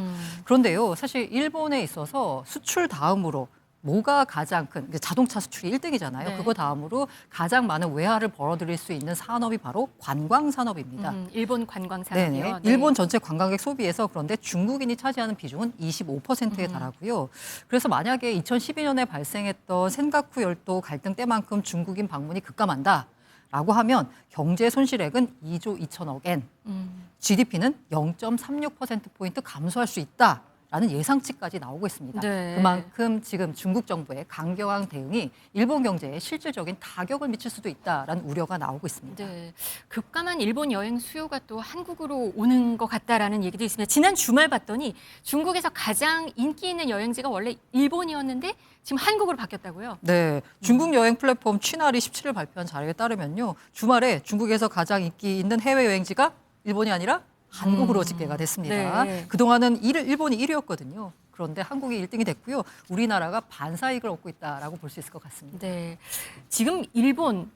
S3: 그런데요, 사실 일본에 있어서 수출 다음으로 뭐가 가장 큰 자동차 수출이 1등이잖아요.
S1: 네.
S3: 그거 다음으로 가장 많은 외화를 벌어들일 수 있는 산업이 바로 관광 산업입니다.
S1: 일본 관광
S3: 네네.
S1: 산업이요.
S3: 일본 전체 관광객 소비에서 그런데 중국인이 차지하는 비중은 25%에 달하고요. 그래서 만약에 2012년에 발생했던 센가쿠 열도 갈등 때만큼 중국인 방문이 급감한다라고 하면 경제 손실액은 2조 2천억 엔, GDP는 0.36%포인트 감소할 수 있다. 라는 예상치까지 나오고 있습니다.
S1: 네.
S3: 그만큼 지금 중국 정부의 강경한 대응이 일본 경제에 실질적인 타격을 미칠 수도 있다라는 우려가 나오고 있습니다.
S1: 네, 급감한 일본 여행 수요가 또 한국으로 오는 것 같다라는 얘기도 있습니다. 지난 주말 봤더니 중국에서 가장 인기 있는 여행지가 원래 일본이었는데 지금 한국으로 바뀌었다고요?
S3: 네, 중국 여행 플랫폼 취날이 17일 발표한 자료에 따르면요, 주말에 중국에서 가장 인기 있는 해외 여행지가 일본이 아니라 한국으로 집계가 됐습니다.
S1: 네.
S3: 그동안은 일본이 1위였거든요. 그런데 한국이 1등이 됐고요. 우리나라가 반사이익을 얻고 있다라고 볼 수 있을 것 같습니다.
S1: 네, 지금 일본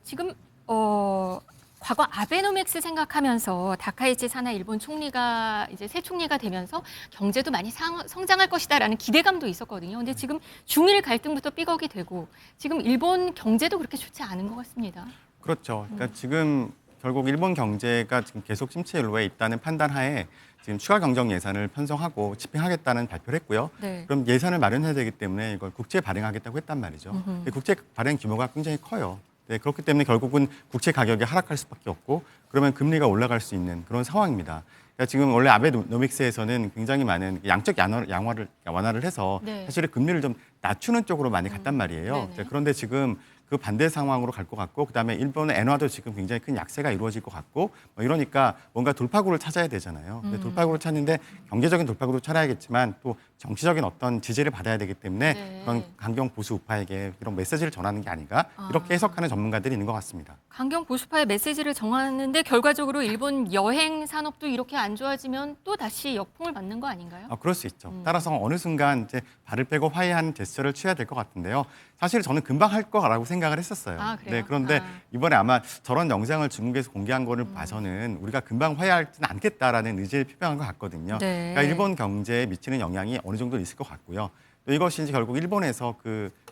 S1: 과거 아베노믹스 생각하면서 다카이치 사나 일본 총리가 이제 새 총리가 되면서 경제도 많이 성장할 것이다라는 기대감도 있었거든요. 근데 지금 중일 갈등부터 삐걱이 되고 지금 일본 경제도 그렇게 좋지 않은 것 같습니다.
S5: 그렇죠. 그러니까 지금 결국 일본 경제가 지금 계속 침체 일로에 있다는 판단하에 지금 추가 경정 예산을 편성하고 집행하겠다는 발표를 했고요.
S1: 네.
S5: 그럼 예산을 마련해야 되기 때문에 이걸 국채 발행하겠다고 했단 말이죠. 근데 국채 발행 규모가 굉장히 커요. 네, 그렇기 때문에 결국은 국채 가격이 하락할 수밖에 없고 그러면 금리가 올라갈 수 있는 그런 상황입니다. 그러니까 지금 원래 아베노믹스에서는 굉장히 많은 양적 완화를 해서
S1: 네.
S5: 사실 금리를 좀 낮추는 쪽으로 많이 갔단 말이에요.
S1: 네네.
S5: 자, 그런데 지금 그 반대 상황으로 갈 것 같고 그다음에 일본의 엔화도 지금 굉장히 큰 약세가 이루어질 것 같고 이러니까 뭔가 돌파구를 찾아야 되잖아요. 근데 돌파구를 찾는데 경제적인 돌파구도 찾아야겠지만 또 정치적인 어떤 지지를 받아야 되기 때문에
S1: 네.
S5: 그런 강경 보수 우파에게 이런 메시지를 전하는 게 아닌가 이렇게 해석하는 전문가들이 있는 것 같습니다.
S1: 강경 보수파의 메시지를 정하는데 결과적으로 일본 여행 산업도 이렇게 안 좋아지면 또 다시 역풍을 맞는 거 아닌가요?
S5: 그럴 수 있죠. 따라서 어느 순간 이제 발을 빼고 화해하는 제스처를 취해야 될 것 같은데요. 사실 저는 금방 할 거라고 생각을 했었어요.
S1: 아, 그래요?
S5: 네, 그런데 이번에 아마 저런 영상을 중국에서 공개한 거를 봐서는 우리가 금방 화해하지는 않겠다라는 의지를 표명한 것 같거든요.
S1: 네.
S5: 그러니까 일본 경제에 미치는 영향이 어느 정도 있을 것 같고요. 또 이것이 이제 결국 일본에서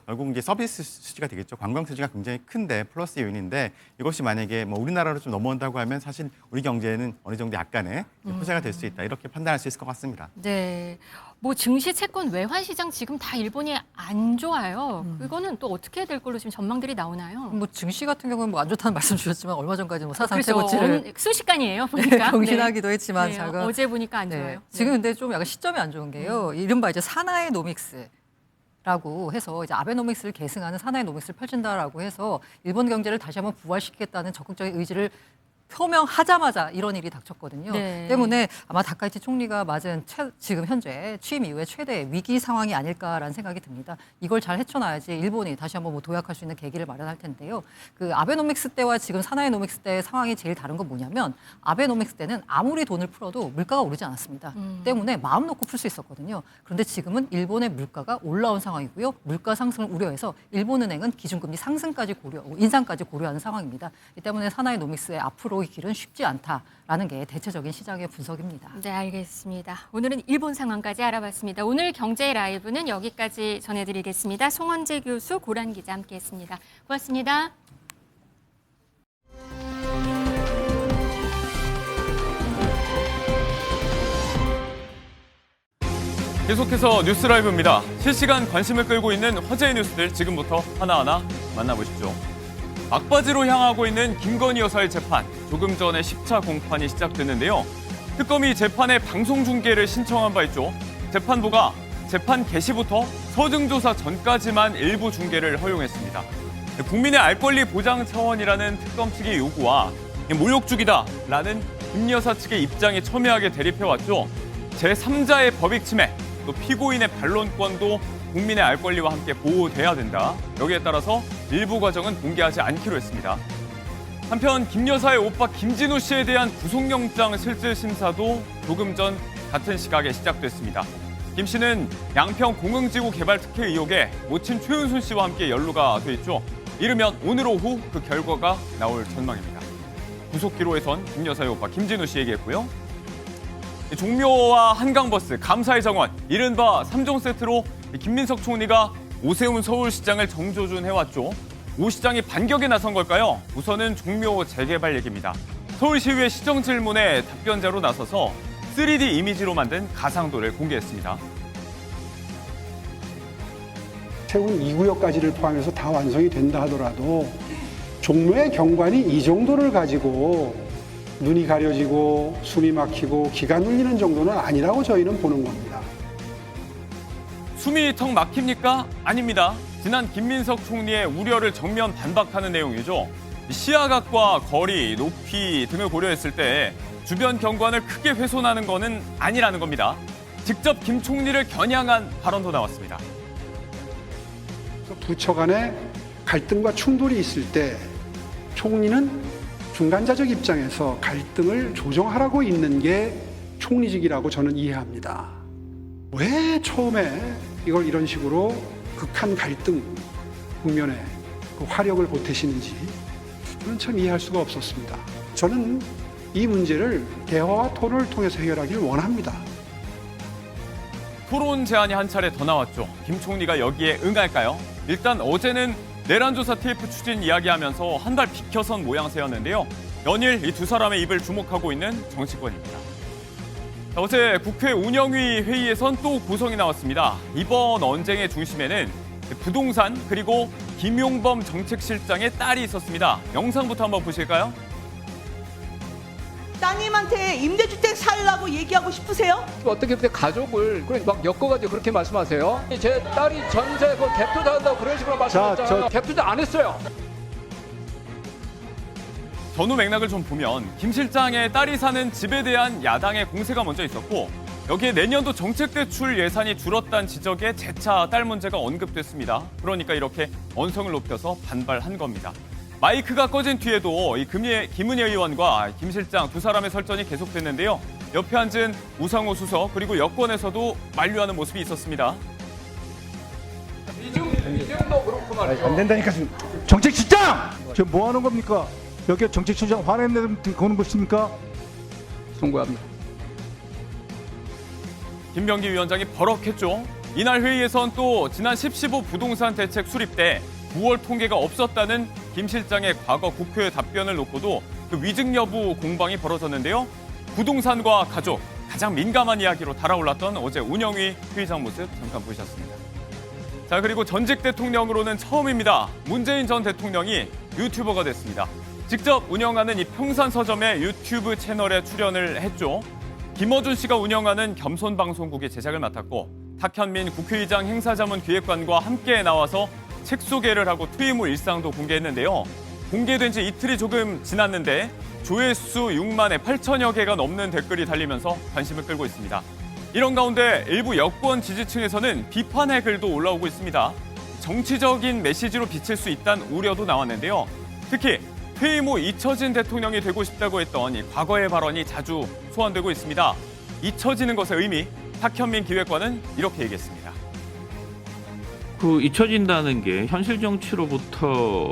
S5: 결국 이제 서비스 수지가 되겠죠. 관광 수지가 굉장히 큰데 플러스 요인인데 이것이 만약에 뭐 우리나라로 좀 넘어온다고 하면 사실 우리 경제는 어느 정도 약간의 호재가 될 수 있다. 이렇게 판단할 수 있을 것 같습니다.
S1: 네. 뭐 증시, 채권, 외환 시장 지금 다 일본이 안 좋아요. 그거는 또 어떻게 될 걸로 지금 전망들이 나오나요?
S3: 뭐 증시 같은 경우는 뭐 안 좋다는 말씀 주셨지만 얼마 전까지 뭐 사상
S1: 그래서
S3: 최고치를
S1: 순식간이에요, 보니까.
S3: 경신하기도 했지만
S1: 네.
S3: 잠깐
S1: 어제 보니까 안
S3: 네.
S1: 좋아요.
S3: 지금 근데 좀 약간 시점이 안 좋은 게요. 이른바 이제 사나이 노믹스라고 해서 이제 아베노믹스를 계승하는 사나이 노믹스를 펼친다라고 해서 일본 경제를 다시 한번 부활시키겠다는 적극적인 의지를 표명하자마자 이런 일이 닥쳤거든요.
S1: 네.
S3: 때문에 아마 다카이치 총리가 맞은 지금 현재 취임 이후에 최대 위기 상황이 아닐까라는 생각이 듭니다. 이걸 잘 헤쳐나야지 일본이 다시 한번 뭐 도약할 수 있는 계기를 마련할 텐데요. 그 아베노믹스 때와 지금 사나이노믹스 때의 상황이 제일 다른 건 뭐냐면 아베노믹스 때는 아무리 돈을 풀어도 물가가 오르지 않았습니다. 때문에 마음 놓고 풀 수 있었거든요. 그런데 지금은 일본의 물가가 올라온 상황이고요. 물가 상승을 우려해서 일본은행은 기준금리 상승까지 인상까지 고려하는 상황입니다. 이 때문에 사나이노믹스의 앞으로의 길은 쉽지 않다라는 게 대체적인 시장의 분석입니다.
S1: 네, 알겠습니다. 오늘은 일본 상황까지 알아봤습니다. 오늘 경제 라이브는 여기까지 전해드리겠습니다. 송원재 교수, 고란 기자 함께했습니다. 고맙습니다.
S9: 계속해서 뉴스 라이브입니다. 실시간 관심을 끌고 있는 화제의 뉴스들 지금부터 하나하나 만나보시죠. 막바지로 향하고 있는 김건희 여사의 재판, 조금 전에 10차 공판이 시작됐는데요. 특검이 재판의 방송 중계를 신청한 바 있죠. 재판부가 재판 개시부터 서등조사 전까지만 일부 중계를 허용했습니다. 국민의 알 권리 보장 차원이라는 특검 측의 요구와 모욕죽이다라는 김 여사 측의 입장이 첨예하게 대립해왔죠. 제3자의 법익 침해, 또 피고인의 반론권도 국민의 알 권리와 함께 보호돼야 된다. 여기에 따라서 일부 과정은 공개하지 않기로 했습니다. 한편 김 여사의 오빠 김진우 씨에 대한 구속영장 실질 심사도 조금 전 같은 시각에 시작됐습니다. 김 씨는 양평 공흥지구 개발 특혜 의혹에 모친 최은순 씨와 함께 연루가 돼 있죠. 이르면 오늘 오후 그 결과가 나올 전망입니다. 구속기로에선 김 여사의 오빠 김진우 씨 얘기했고요. 종묘와 한강버스, 감사의 정원, 이른바 3종 세트로 김민석 총리가 오세훈 서울시장을 정조준해왔죠. 오 시장이 반격에 나선 걸까요? 우선은 종묘 재개발 얘기입니다. 서울시의회 시정 질문에 답변자로 나서서 3D 이미지로 만든 가상도를 공개했습니다.
S10: 세운 2구역까지를 포함해서 다 완성이 된다 하더라도 종묘의 경관이 이 정도를 가지고 눈이 가려지고 숨이 막히고 기가 눌리는 정도는 아니라고 저희는 보는 겁니다.
S9: 숨이 턱 막힙니까? 아닙니다. 지난 김민석 총리의 우려를 정면 반박하는 내용이죠. 시야각과 거리, 높이 등을 고려했을 때 주변 경관을 크게 훼손하는 것은 아니라는 겁니다. 직접 김 총리를 겨냥한 발언도 나왔습니다.
S10: 부처 간에 갈등과 충돌이 있을 때 총리는 중간자적 입장에서 갈등을 조정하라고 있는 게 총리직이라고 저는 이해합니다. 왜 처음에 이걸 이런 식으로 극한 갈등 국면에 그 화력을 보태시는지 저는 참 이해할 수가 없었습니다. 저는 이 문제를 대화와 토론을 통해서 해결하기를 원합니다.
S9: 토론 제안이 한 차례 더 나왔죠. 김 총리가 여기에 응할까요? 일단 어제는 내란조사 TF 추진 이야기하면서 한 발 비켜선 모양새였는데요. 연일 이 두 사람의 입을 주목하고 있는 정치권입니다. 어제 국회 운영위 회의에선 또 구성이 나왔습니다. 이번 언쟁의 중심에는 부동산 그리고 김용범 정책실장의 딸이 있었습니다. 영상부터 한번 보실까요?
S11: 따님한테 임대주택 살라고 얘기하고 싶으세요?
S12: 어떻게 그때 가족을 막 엮어가지고 그렇게 말씀하세요? 제 딸이 전세 그 갭 투자한다고 그런 식으로 말씀하셨잖아요. 갭 투자 안 했어요.
S9: 전후 맥락을 좀 보면 김 실장의 딸이 사는 집에 대한 야당의 공세가 먼저 있었고 여기에 내년도 정책대출 예산이 줄었다는 지적에 재차 딸 문제가 언급됐습니다. 그러니까 이렇게 언성을 높여서 반발한 겁니다. 마이크가 꺼진 뒤에도 이 김은혜 의원과 김 실장 두 사람의 설전이 계속됐는데요. 옆에 앉은 우상호 수석 그리고 여권에서도 만류하는 모습이 있었습니다.
S12: 이중도 그렇고 말이죠.
S2: 안 된다니까 지금. 정책실장! 지금 뭐 하는 겁니까? 여기 정책실장 화내는 거는 것입니까?
S12: 송구합니다.
S9: 김병기 위원장이 버럭했죠. 이날 회의에선 또 지난 10.15 부동산 대책 수립 때 9월 통계가 없었다는 김 실장의 과거 국회 답변을 놓고도 그 위증 여부 공방이 벌어졌는데요. 부동산과 가족, 가장 민감한 이야기로 달아올랐던 어제 운영위 회의장 모습 잠깐 보셨습니다. 자, 그리고 전직 대통령으로는 처음입니다. 문재인 전 대통령이 유튜버가 됐습니다. 직접 운영하는 이 평산서점의 유튜브 채널에 출연을 했죠. 김어준 씨가 운영하는 겸손방송국의 제작을 맡았고 탁현민 국회의장 행사자문 기획관과 함께 나와서 책 소개를 하고 퇴임 후 일상도 공개했는데요. 공개된 지 이틀이 조금 지났는데 조회수 6만에 8천여 개가 넘는 댓글이 달리면서 관심을 끌고 있습니다. 이런 가운데 일부 여권 지지층에서는 비판의 글도 올라오고 있습니다. 정치적인 메시지로 비칠 수 있다는 우려도 나왔는데요. 특히 퇴임 후 잊혀진 대통령이 되고 싶다고 했던 이 과거의 발언이 자주 소환되고 있습니다. 잊혀지는 것의 의미, 탁현민 기획관은 이렇게 얘기했습니다.
S13: 그 잊혀진다는 게 현실 정치로부터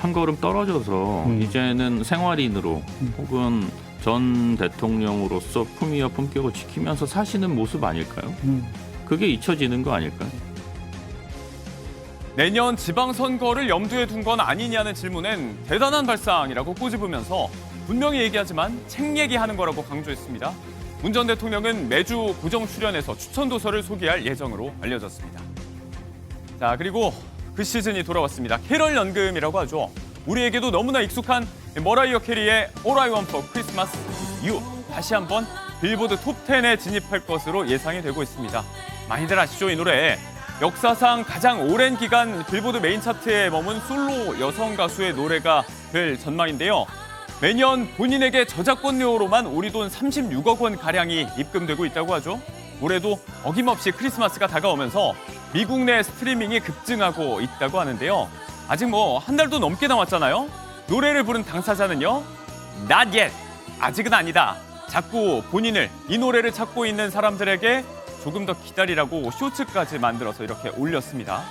S13: 한 걸음 떨어져서 이제는 생활인으로 혹은 전 대통령으로서 품위와 품격을 지키면서 사시는 모습 아닐까요? 그게 잊혀지는 거 아닐까요?
S9: 내년 지방선거를 염두에 둔 건 아니냐는 질문엔 대단한 발상이라고 꼬집으면서 분명히 얘기하지만 책 얘기하는 거라고 강조했습니다. 문 전 대통령은 매주 고정 출연해서 추천 도서를 소개할 예정으로 알려졌습니다. 자, 그리고 그 시즌이 돌아왔습니다. 캐럴 연금이라고 하죠. 우리에게도 너무나 익숙한 머라이어 캐리의 All I Want for Christmas is You. 다시 한번 빌보드 톱10에 진입할 것으로 예상이 되고 있습니다. 많이들 아시죠, 이 노래. 역사상 가장 오랜 기간 빌보드 메인 차트에 머문 솔로 여성 가수의 노래가 될 전망인데요. 매년 본인에게 저작권료로만 우리 돈 36억 원 가량이 입금되고 있다고 하죠. 올해도 어김없이 크리스마스가 다가오면서 미국 내 스트리밍이 급증하고 있다고 하는데요. 아직 한 달도 넘게 남았잖아요. 노래를 부른 당사자는요. Not yet. 아직은 아니다. 자꾸 본인을 이 노래를 찾고 있는 사람들에게 조금 더 기다리라고 쇼츠까지 만들어서 이렇게 올렸습니다.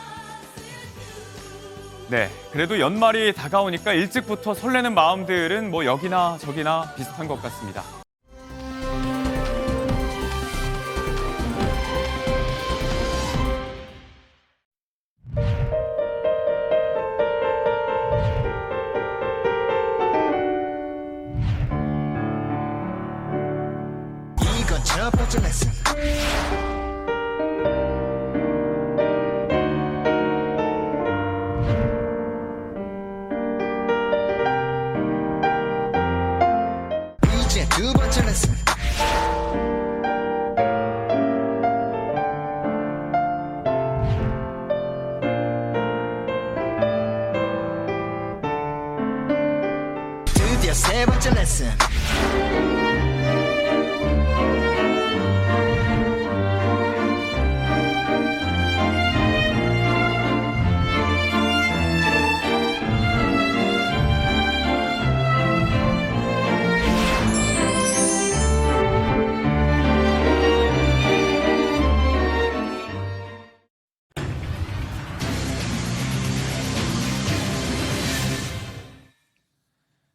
S9: 네, 그래도 연말이 다가오니까 일찍부터 설레는 마음들은 여기나 저기나 비슷한 것 같습니다.
S14: 이건 첫 번째 레슨. 이제 두 번째 레슨. 드디어 세 번째 레슨.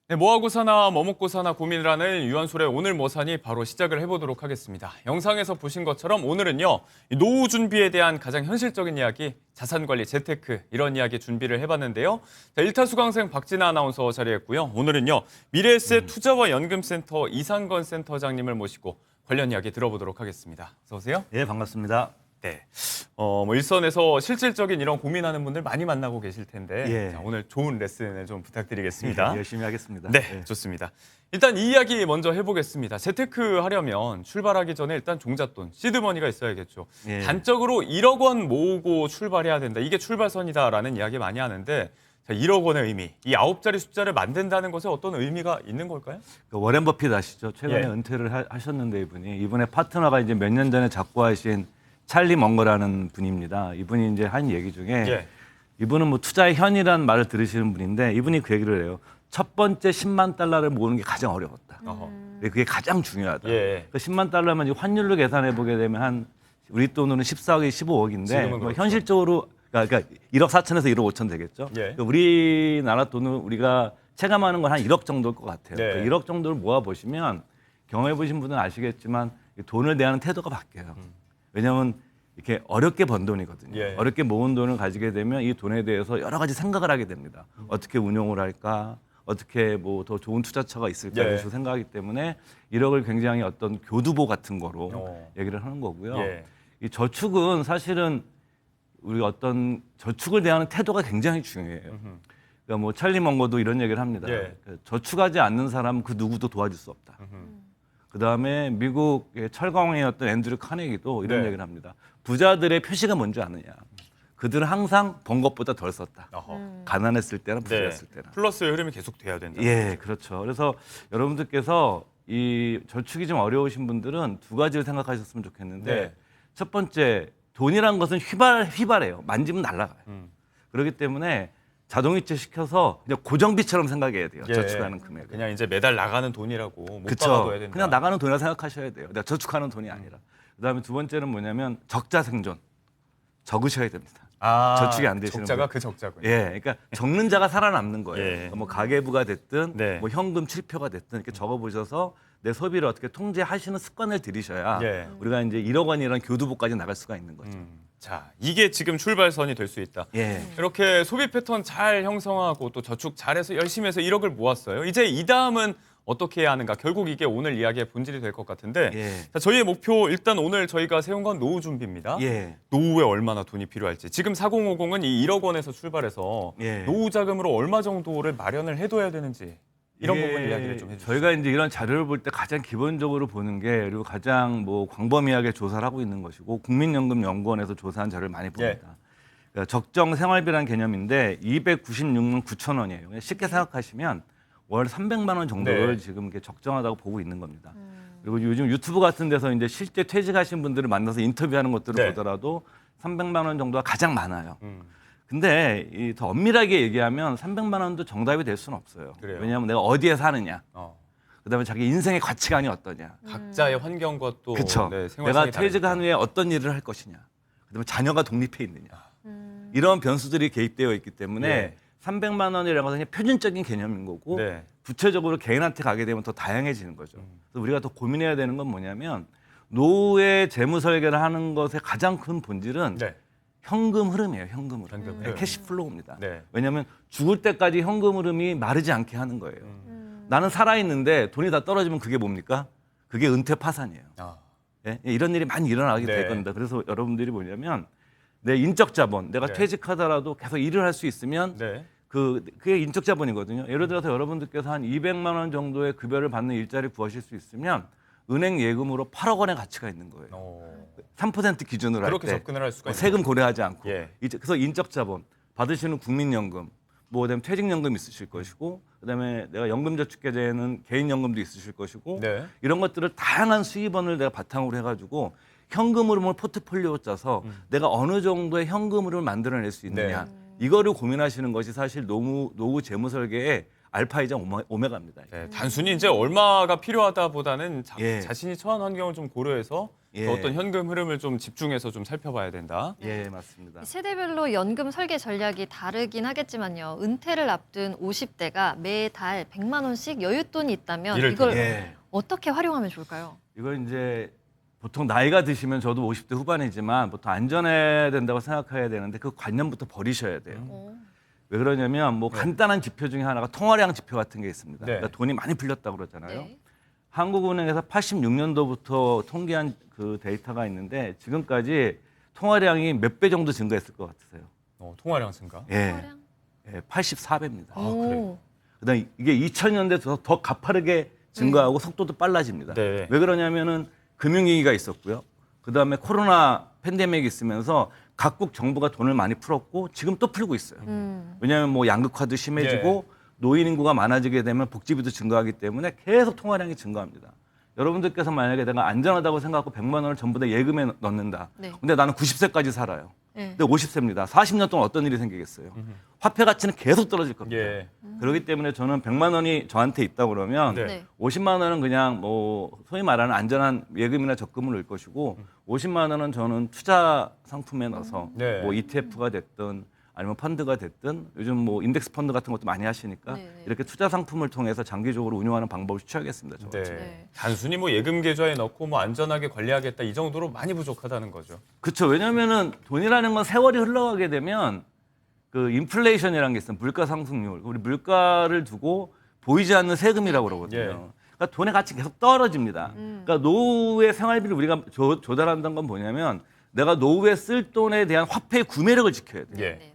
S9: 네, 뭐하고 사나 뭐먹고 사나 고민을 하는 유한솔의 오늘 뭐 사니 바로 시작을 해보도록 하겠습니다. 영상에서 보신 것처럼 오늘은요. 노후 준비에 대한 가장 현실적인 이야기, 자산관리, 재테크 이런 이야기 준비를 해봤는데요. 자, 일타수강생 박진아 아나운서 자리했고요. 오늘은요. 미래에셋 투자와 연금센터 이상건 센터장님을 모시고 관련 이야기 들어보도록 하겠습니다. 어서 오세요.
S15: 네, 반갑습니다.
S9: 네. 일선에서 실질적인 이런 고민하는 분들 많이 만나고 계실 텐데
S15: 예.
S9: 자, 오늘 좋은 레슨을 좀 부탁드리겠습니다.
S15: 예, 열심히 하겠습니다.
S9: 네, 좋습니다. 일단 이 이야기 먼저 해보겠습니다. 재테크 하려면 출발하기 전에 일단 종잣돈, 시드머니가 있어야겠죠.
S15: 예.
S9: 단적으로 1억 원 모으고 출발해야 된다. 이게 출발선이다라는 이야기 많이 하는데 자, 1억 원의 의미, 이 9자리 숫자를 만든다는 것에 어떤 의미가 있는 걸까요?
S15: 워렌 버핏 아시죠? 최근에
S9: 예.
S15: 은퇴를 하셨는데 이분의 파트너가 이제 몇 년 전에 작고하신 찰리 멍거라는 분입니다. 이분이 이제 한 얘기 중에
S9: 예.
S15: 이분은 투자의 현이라는 말을 들으시는 분인데 이분이 그 얘기를 해요. 첫 번째 10만 달러를 모으는 게 가장 어려웠다. 그게 가장 중요하다.
S9: 예.
S15: 그 10만 달러면 이제 환율로 계산해 보게 되면 우리 돈으로는 14억이 15억인데
S9: 그렇죠.
S15: 현실적으로 그러니까 1억 4천에서 1억 5천 되겠죠.
S9: 예.
S15: 우리나라 돈은 우리가 체감하는 건 한 1억 정도일 것 같아요.
S9: 네.
S15: 그 1억 정도를 모아 보시면 경험해 보신 분은 아시겠지만 돈을 대하는 태도가 바뀌어요. 왜냐하면 이렇게 어렵게 번 돈이거든요.
S9: 예.
S15: 어렵게 모은 돈을 가지게 되면 이 돈에 대해서 여러 가지 생각을 하게 됩니다. 어떻게 운용을 할까? 어떻게 더 좋은 투자처가 있을까?
S9: 예.
S15: 이런 식으로 생각하기 때문에 1억을 굉장히 어떤 교두보 같은 거로 얘기를 하는 거고요.
S9: 예.
S15: 이 저축은 사실은 우리 어떤 저축을 대하는 태도가 굉장히 중요해요. 그러니까 찰리 멍거도 이런 얘기를 합니다.
S9: 예.
S15: 저축하지 않는 사람은 그 누구도 도와줄 수 없다. 그다음에 미국의 철강왕이었던 앤드류 카네기도 이런
S9: 네.
S15: 얘기를 합니다. 부자들의 표시가 뭔지 아느냐. 그들은 항상 번 것보다 덜 썼다. 가난했을 때나
S9: 네.
S15: 부자였을 때나.
S9: 플러스의 흐름이 계속 돼야 된다.
S15: 예, 그렇죠. 그래서 여러분들께서 이 저축이 좀 어려우신 분들은 두 가지를 생각하셨으면 좋겠는데
S9: 네.
S15: 첫 번째, 돈이란 것은 휘발해요. 만지면 날아가요. 그렇기 때문에 자동이체 시켜서 그냥 고정비처럼 생각해야 돼요.
S9: 예.
S15: 저축하는 금액을.
S9: 그냥 이제 매달 나가는 돈이라고 못
S15: 그쵸.
S9: 박아둬야 된다.
S15: 그냥 나가는 돈이라 생각하셔야 돼요. 내가 저축하는 돈이 아니라. 그다음에 두 번째는 뭐냐면 적자 생존. 적으셔야 됩니다. 저축이 안 되시는
S9: 적자가
S15: 분.
S9: 그 적자군요.
S15: 예, 그러니까 적는 자가 살아남는 거예요.
S9: 예.
S15: 그러니까 뭐 가계부가 됐든
S9: 네.
S15: 뭐 현금 출표가 됐든 이렇게 적어보셔서 내 소비를 어떻게 통제하시는 습관을 들이셔야
S9: 예.
S15: 우리가 이제 1억 원이라는 교두보까지 나갈 수가 있는 거죠.
S9: 자, 이게 지금 출발선이 될 수 있다.
S15: 예.
S9: 이렇게 소비 패턴 잘 형성하고 또 저축 잘해서 열심히 해서 1억을 모았어요. 이제 이 다음은 어떻게 해야 하는가? 결국 이게 오늘 이야기의 본질이 될 것 같은데
S15: 예.
S9: 자, 저희의 목표 일단 오늘 저희가 세운 건 노후 준비입니다.
S15: 예.
S9: 노후에 얼마나 돈이 필요할지. 지금 4050은 이 1억 원에서 출발해서
S15: 예.
S9: 노후 자금으로 얼마 정도를 마련을 해둬야 되는지 이런
S15: 이게
S9: 부분 이야기를 좀 해주시죠.
S15: 저희가 이제 이런 자료를 볼 때 가장 기본적으로 보는 게 그리고 가장 뭐 광범위하게 조사를 하고 있는 것이고 국민연금연구원에서 조사한 자료를 많이 봅니다. 그러니까 적정 생활비라는 개념인데 296만 9천 원이에요. 쉽게 생각하시면 월 300만 원 정도를
S9: 네.
S15: 지금 이게 적정하다고 보고 있는 겁니다. 그리고 요즘 유튜브 같은 데서 이제 실제 퇴직하신 분들을 만나서 인터뷰하는 것들을
S9: 네.
S15: 보더라도 300만 원 정도가 가장 많아요. 근데 이 더 엄밀하게 얘기하면 300만 원도 정답이 될 수는 없어요.
S9: 그래요?
S15: 왜냐하면 내가 어디에 사느냐, 그다음에 자기 인생의 가치관이 어떠냐.
S9: 각자의 환경과 또
S15: 그렇죠.
S9: 네,
S15: 내가
S9: 생활상이
S15: 퇴직한 후에 어떤 일을 할 것이냐. 그다음에 자녀가 독립해 있느냐. 이런 변수들이 개입되어 있기 때문에
S9: 예.
S15: 300만 원이라는 것은 그냥 표준적인 개념인 거고
S9: 네.
S15: 구체적으로 개인한테 가게 되면 더 다양해지는 거죠. 그래서 우리가 더 고민해야 되는 건 뭐냐면 노후의 재무 설계를 하는 것의 가장 큰 본질은
S9: 네.
S15: 현금 흐름이에요. 현금 흐름.
S9: 현금
S15: 네,
S9: 흐름.
S15: 캐시 플로우입니다.
S9: 네.
S15: 왜냐하면 죽을 때까지 현금 흐름이 마르지 않게 하는 거예요. 나는 살아있는데 돈이 다 떨어지면 그게 뭡니까? 그게 은퇴 파산이에요. 예? 이런 일이 많이 일어나게
S9: 네.
S15: 될 겁니다. 그래서 여러분들이 뭐냐면 내 인적 자본, 내가
S9: 네.
S15: 퇴직하더라도 계속 일을 할 수 있으면
S9: 네.
S15: 그게 인적 자본이거든요. 예를 들어서 여러분들께서 한 200만 원 정도의 급여를 받는 일자리 구하실 수 있으면 은행 예금으로 8억 원의 가치가 있는 거예요. 3% 기준으로 할
S9: 그렇게
S15: 때
S9: 접근을 할 수가 있는
S15: 세금 고려하지 않고.
S9: 예.
S15: 그래서 인적 자본 받으시는 국민연금, 뭐 그다음에 퇴직연금 있으실 것이고, 그다음에 내가 연금저축계좌에는 개인연금도 있으실 것이고,
S9: 네.
S15: 이런 것들을 다양한 수입원을 내가 바탕으로 해가지고 현금 흐름을 포트폴리오 짜서 내가 어느 정도의 현금 흐름을 만들어낼 수 있느냐. 이거를 고민하시는 것이 사실 노후 재무 설계의 알파이자 오메가입니다.
S9: 네, 단순히 이제 얼마가 필요하다보다는
S15: 예.
S9: 자신이 처한 환경을 좀 고려해서
S15: 예.
S9: 그 어떤 현금 흐름을 좀 집중해서 좀 살펴봐야 된다.
S15: 예, 맞습니다.
S16: 세대별로 연금 설계 전략이 다르긴 하겠지만요. 은퇴를 앞둔 50대가 매달 100만 원씩 여윳돈이 있다면 이걸
S15: 예.
S16: 어떻게 활용하면 좋을까요?
S15: 이건 이제 보통 나이가 드시면 저도 50대 후반이지만 보통 안전해야 된다고 생각해야 되는데 그 관념부터 버리셔야 돼요. 왜 그러냐면 뭐 간단한 지표 중에 하나가 통화량 지표 같은 게 있습니다.
S9: 네.
S15: 그러니까 돈이 많이 풀렸다고 그러잖아요.
S16: 네.
S15: 한국은행에서 86년도부터 통계한 그 데이터가 있는데 지금까지 통화량이 몇 배 정도 증가했을 것 같으세요?
S9: 통화량 증가?
S15: 예. 예, 84배입니다.
S9: 아, 그래요?
S15: 그다음에 이게 2000년대 더 가파르게 증가하고 속도도 빨라집니다.
S9: 네.
S15: 왜 그러냐면은 금융위기가 있었고요. 그다음에 코로나 팬데믹이 있으면서 각국 정부가 돈을 많이 풀었고 지금 또 풀고 있어요. 왜냐하면 뭐 양극화도 심해지고 노인 인구가 많아지게 되면 복지비도 증가하기 때문에 계속 통화량이 증가합니다. 여러분들께서 만약에 내가 안전하다고 생각하고 100만 원을 전부 다 예금에 넣는다.
S16: 네.
S15: 근데 나는 90세까지 살아요.
S16: 네.
S15: 근데 50세입니다. 40년 동안 어떤 일이 생기겠어요? 화폐 가치는 계속 떨어질 겁니다.
S9: 예.
S15: 그렇기 때문에 저는 100만 원이 저한테 있다 그러면
S9: 네.
S15: 50만 원은 그냥 뭐 소위 말하는 안전한 예금이나 적금을 넣을 것이고 50만 원은 저는 투자 상품에 넣어서
S9: 네.
S15: 뭐 ETF가 됐든 아니면 펀드가 됐든 요즘 뭐 인덱스 펀드 같은 것도 많이 하시니까
S16: 네.
S15: 이렇게 투자 상품을 통해서 장기적으로 운용하는 방법을 추천하겠습니다. 저는.
S9: 네. 단순히 뭐 예금 계좌에 넣고 뭐 안전하게 관리하겠다 이 정도로 많이 부족하다는 거죠.
S15: 그렇죠. 왜냐하면은 돈이라는 건 세월이 흘러가게 되면 그 인플레이션이라는 게 있어요. 물가 상승률. 우리 물가를 두고 보이지 않는 세금이라고 그러거든요.
S9: 예.
S15: 그러니까 돈의 가치 계속 떨어집니다. 그러니까 노후의 생활비를 우리가 조달한다는 건 뭐냐면 내가 노후에 쓸 돈에 대한 화폐의 구매력을 지켜야 돼요.
S9: 예.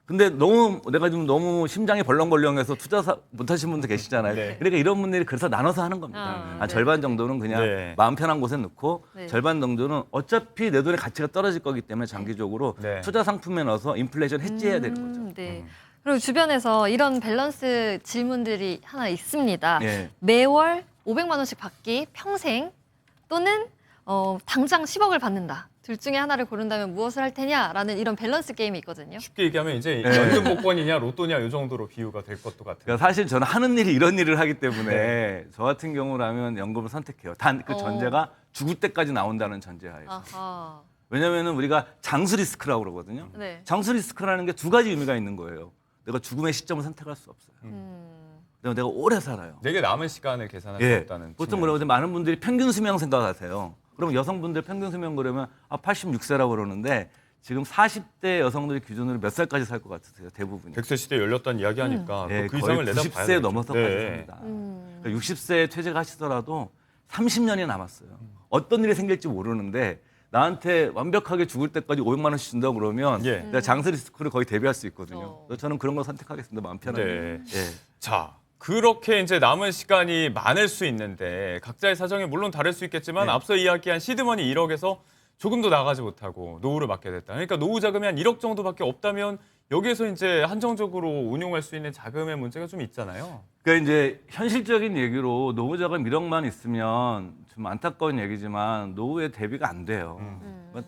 S15: 근데 내가 지금 너무 심장이 벌렁벌렁해서 투자 못하신 분들 계시잖아요.
S9: 네.
S15: 그러니까 이런 분들이 그래서 나눠서 하는 겁니다.
S16: 네.
S15: 절반 정도는 그냥
S9: 네.
S15: 마음 편한 곳에 넣고
S16: 네.
S15: 절반 정도는 어차피 내 돈의 가치가 떨어질 거기 때문에 장기적으로
S9: 네.
S15: 투자 상품에 넣어서 인플레이션 해지해야 되는 거죠.
S16: 네. 그리고 주변에서 이런 밸런스 질문들이 하나 있습니다.
S15: 예.
S16: 매월 500만 원씩 받기 평생 또는 당장 10억을 받는다. 둘 중에 하나를 고른다면 무엇을 할 테냐라는 이런 밸런스 게임이 있거든요.
S9: 쉽게 얘기하면 이제
S15: 네.
S9: 연금 복권이냐 로또냐 이 정도로 비유가 될 것도 같아요.
S15: 그러니까 사실 저는 하는 일이 이런 일을 하기 때문에 저 같은 경우라면 연금을 선택해요. 단 그 전제가 죽을 때까지 나온다는 전제하에서.
S16: 아하.
S15: 왜냐면은 우리가 장수 리스크라고 그러거든요.
S16: 네.
S15: 장수 리스크라는 게 두 가지 의미가 있는 거예요. 내가 죽음의 시점을 선택할 수 없어요. 내가 오래 살아요.
S9: 내게 남은 시간을 계산할 수
S15: 예.
S9: 없다는.
S15: 보통 그러거든요. 많은 분들이 평균 수명 생각하세요. 그럼 여성분들 평균 수명 그러면 86세라고 그러는데 지금 40대 여성들 기준으로 몇 살까지 살 것 같으세요? 대부분이.
S9: 100세 시대 열렸다는 이야기하니까
S15: 네,
S9: 그
S15: 거의
S9: 이상을 내다봐야
S15: 90세 넘어서까지
S9: 네.
S15: 삽니다. 그러니까 60세에 퇴직하시더라도 30년이 남았어요. 어떤 일이 생길지 모르는데 나한테 완벽하게 죽을 때까지 500만 원씩 준다고 그러면
S9: 예.
S15: 내가 장수 리스크를 거의 대비할 수 있거든요. 그래서 저는 그런 거 선택하겠습니다. 마음 편하게.
S9: 네.
S15: 예.
S9: 자, 그렇게 이제 남은 시간이 많을 수 있는데 각자의 사정이 물론 다를 수 있겠지만
S15: 네.
S9: 앞서 이야기한 시드머니 1억에서 조금도 나가지 못하고 노후를 맞게 됐다. 그러니까 노후 자금이 한 1억 정도밖에 없다면 여기에서 이제 한정적으로 운용할 수 있는 자금의 문제가 좀 있잖아요.
S15: 그러니까 이제 현실적인 얘기로 노후 자금 1억만 있으면 좀 안타까운 얘기지만 노후에 대비가 안 돼요.